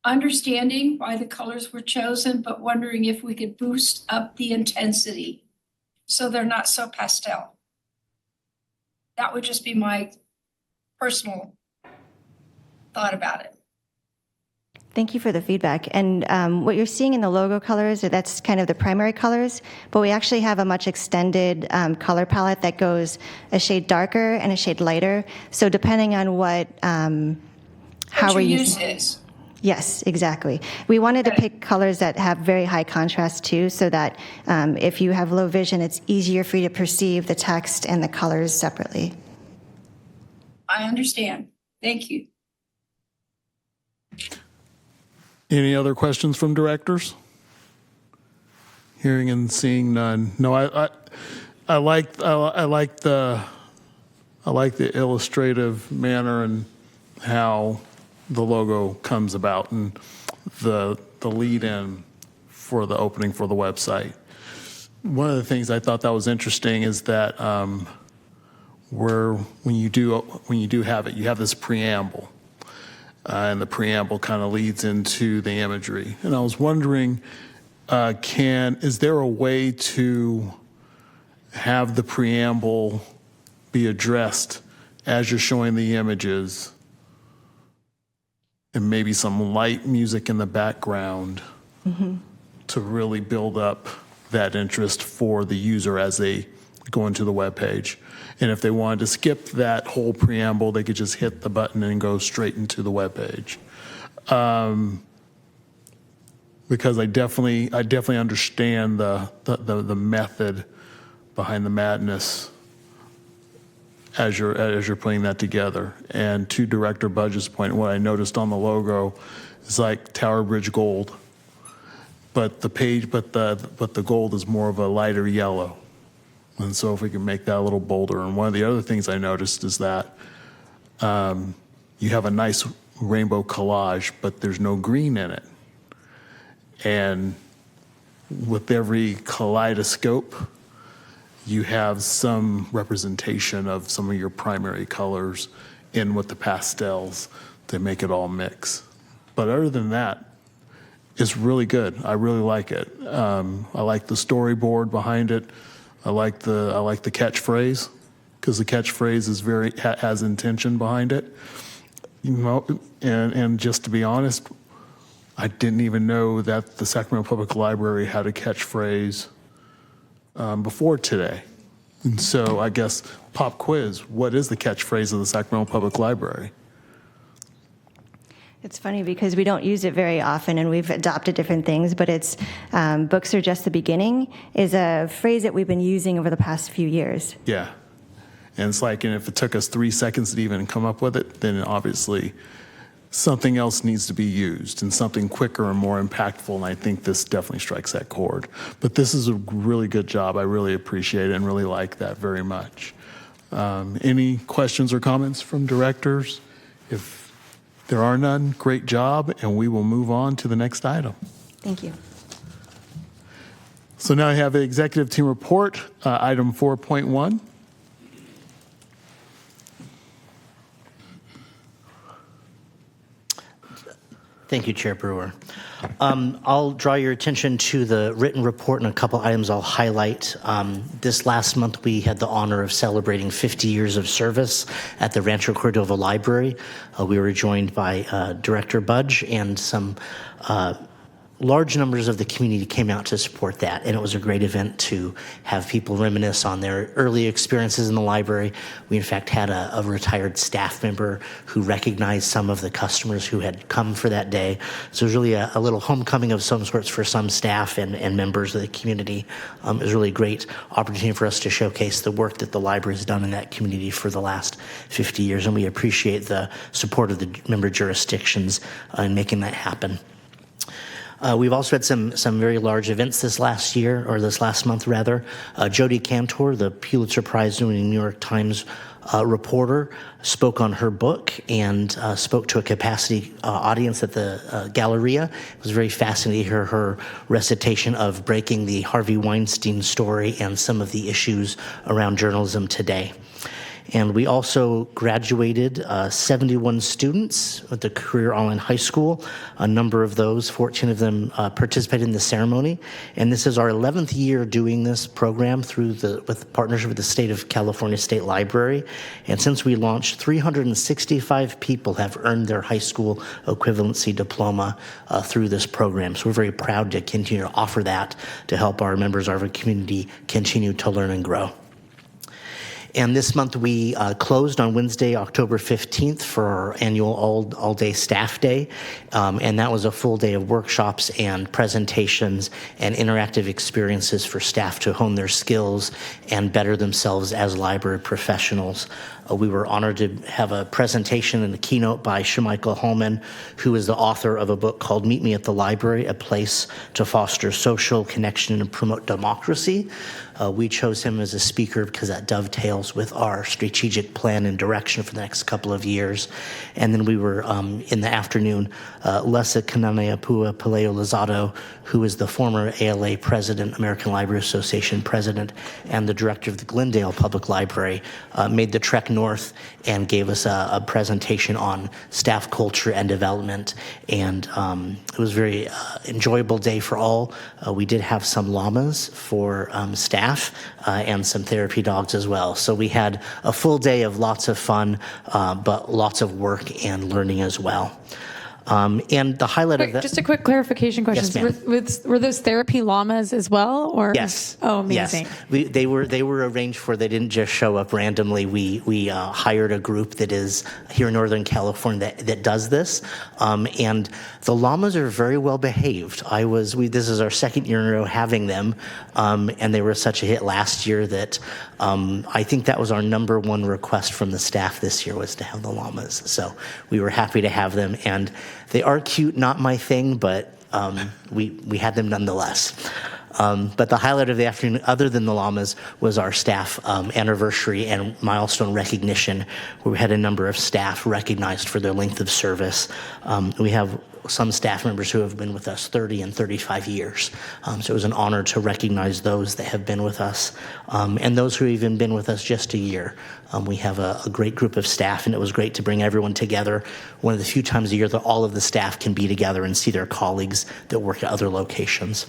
understanding why the colors were chosen, but wondering if we could boost up the intensity so they're not so pastel. That would just be my personal thought about it. Thank you for the feedback. And what you're seeing in the logo colors, that's kind of the primary colors, but we actually have a much extended color palette that goes a shade darker and a shade lighter. So depending on how we're using it. Yes, exactly. We wanted to pick colors that have very high contrast too, so that if you have low vision, it's easier for you to perceive the text and the colors separately. I understand. Thank you. Any other questions from directors? Hearing and seeing none. No, I like the illustrative manner and how the logo comes about and the lead in for the opening for the website. One of the things I thought that was interesting is that when you do have it, you have this preamble, and the preamble kind of leads into the imagery. And I was wondering, is there a way to have the preamble be addressed as you're showing the images, and maybe some light music in the background to really build up that interest for the user as they go into the web page? And if they wanted to skip that whole preamble, they could just hit the button and go straight into the web page. Because I definitely understand the method behind the madness as you're putting that together. And to Director Budge's point, what I noticed on the logo is like Tower Bridge gold, but the gold is more of a lighter yellow. And so if we can make that a little bolder. And one of the other things I noticed is that you have a nice rainbow collage, but there's no green in it. And with every kaleidoscope, you have some representation of some of your primary colors in with the pastels to make it all mix. But other than that, it's really good. I really like it. I like the storyboard behind it. I like the catchphrase, because the catchphrase is has intention behind it. You know, and just to be honest, I didn't even know that the Sacramento Public Library had a catchphrase before today. And so I guess pop quiz, what is the catchphrase of the Sacramento Public Library? It's funny because we don't use it very often, and we've adopted different things, but it's books are just the beginning is a phrase that we've been using over the past few years. Yeah. And it's like, and if it took us 3 seconds to even come up with it, then obviously something else needs to be used and something quicker and more impactful. And I think this definitely strikes that chord. But this is a really good job. I really appreciate it and really like that very much. Any questions or comments from directors? If there are none, great job, and we will move on to the next item. Thank you. So now I have the executive team report, item 4.1. Thank you, Chair Brewer. I'll draw your attention to the written report and a couple items I'll highlight. This last month, we had the honor of celebrating 50 years of service at the Rancho Cordova Library. We were joined by Director Budge and some large numbers of the community came out to support that, and it was a great event to have people reminisce on their early experiences in the library. We, in fact, had a retired staff member who recognized some of the customers who had come for that day. So it was really a little homecoming of some sorts for some staff and members of the community. It was really a great opportunity for us to showcase the work that the library has done in that community for the last 50 years, and we appreciate the support of the member jurisdictions in making that happen. We've also had some very large events this last year, or this last month rather. Jodi Cantor, the Pulitzer Prize-winning New York Times reporter, spoke on her book and spoke to a capacity audience at the Galleria. It was very fascinating to hear her recitation of breaking the Harvey Weinstein story and some of the issues around journalism today. And we also graduated 71 students at the Career Online High School. A number of those, 14 of them, participated in the ceremony. And this is our 11th year doing this program with partnership with the State of California State Library. And since we launched, 365 people have earned their high school equivalency diploma through this program. So we're very proud to continue to offer that to help our members of our community continue to learn and grow. And this month we closed on Wednesday, October 15th for our annual all-day staff day. And that was a full day of workshops and presentations and interactive experiences for staff to hone their skills and better themselves as library professionals. We were honored to have a presentation and a keynote by Shemichael Holman, who is the author of a book called Meet Me at the Library, A Place to Foster Social Connection and Promote Democracy. We chose him as a speaker because that dovetails with our strategic plan and direction for the next couple of years. And then we were, in the afternoon, Lesa Kananeapua Paleo Lozado, who is the former ALA president, American Library Association president, and the director of the Glendale Public Library, made the trek north and gave us a presentation on staff culture and development. And it was a very enjoyable day for all. We did have some llamas for staff and some therapy dogs as well. So we had a full day of lots of fun, but lots of work and learning as well. And the highlight of that. Just a quick clarification question. Yes, Were those therapy llamas as well? Or? Yes. Oh, amazing. Yes. They were arranged for. They didn't just show up randomly. We hired a group that is here in Northern California that does this, and the llamas are very well behaved. This is our second year in a row having them, and they were such a hit last year that I think that was our number one request from the staff this year was to have the llamas. So we were happy to have them, and they are cute. Not my thing, but we had them nonetheless. But the highlight of the afternoon, other than the llamas, was our staff anniversary and milestone recognition, where we had a number of staff recognized for their length of service. We have some staff members who have been with us 30 and 35 years. So it was an honor to recognize those that have been with us and those who have even been with us just a year. We have a great group of staff, and it was great to bring everyone together. One of the few times a year that all of the staff can be together and see their colleagues that work at other locations.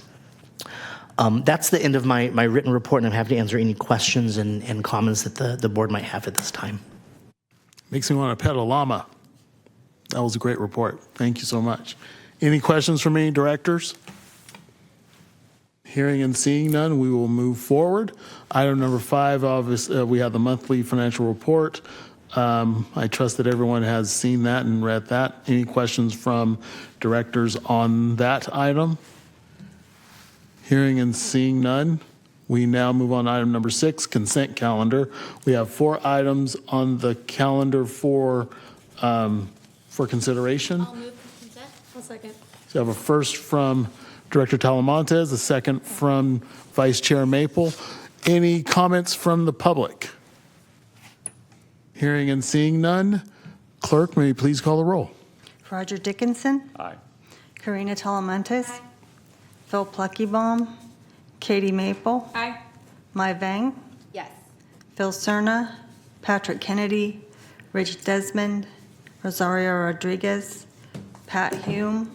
That's the end of my written report, and I'm happy to answer any questions and comments that the board might have at this time. Makes me want to pet a llama. That was a great report. Thank you so much. Any questions from any directors? Hearing and seeing none, we will move forward. Item number 5, obviously, we have the monthly financial report. I trust that everyone has seen that and read that. Any questions from directors on that item? Hearing and seeing none, we now move on to item number 6, consent calendar. We have 4 items on the calendar for consideration. I'll move for consent. I'll second. So I have a first from Director Talamontes, a second from Vice Chair Maple. Any comments from the public? Hearing and seeing none, clerk, may you please call the roll? Roger Dickinson. Aye. Karina Talamontes. Phil Pluckybaum. Katie Maple. Aye. Mai Vang. Yes. Phil Cerna. Patrick Kennedy. Rich Desmond. Rosario Rodriguez. Pat Hume.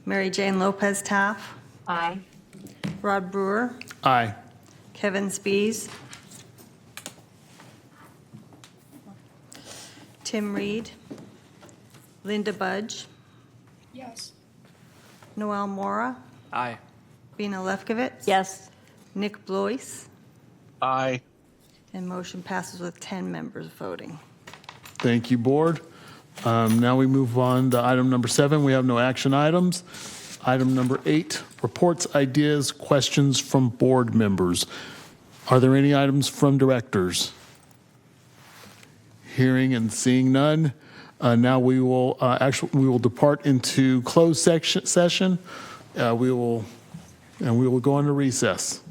Mary Jane Lopez Taff. Aye. Rod Brewer. Aye. Kevin Spees. Tim Reed. Linda Budge. Yes. Noel Mora. Aye. Bina Lefkowitz. Yes. Nick Blois. Aye. And motion passes with 10 members voting. Thank you, board. Now we move on to item number 7. We have no action items. Item number 8, reports, ideas, questions from board members. Are there any items from directors? Hearing and seeing none. Now we will depart into closed session. We will go into recess.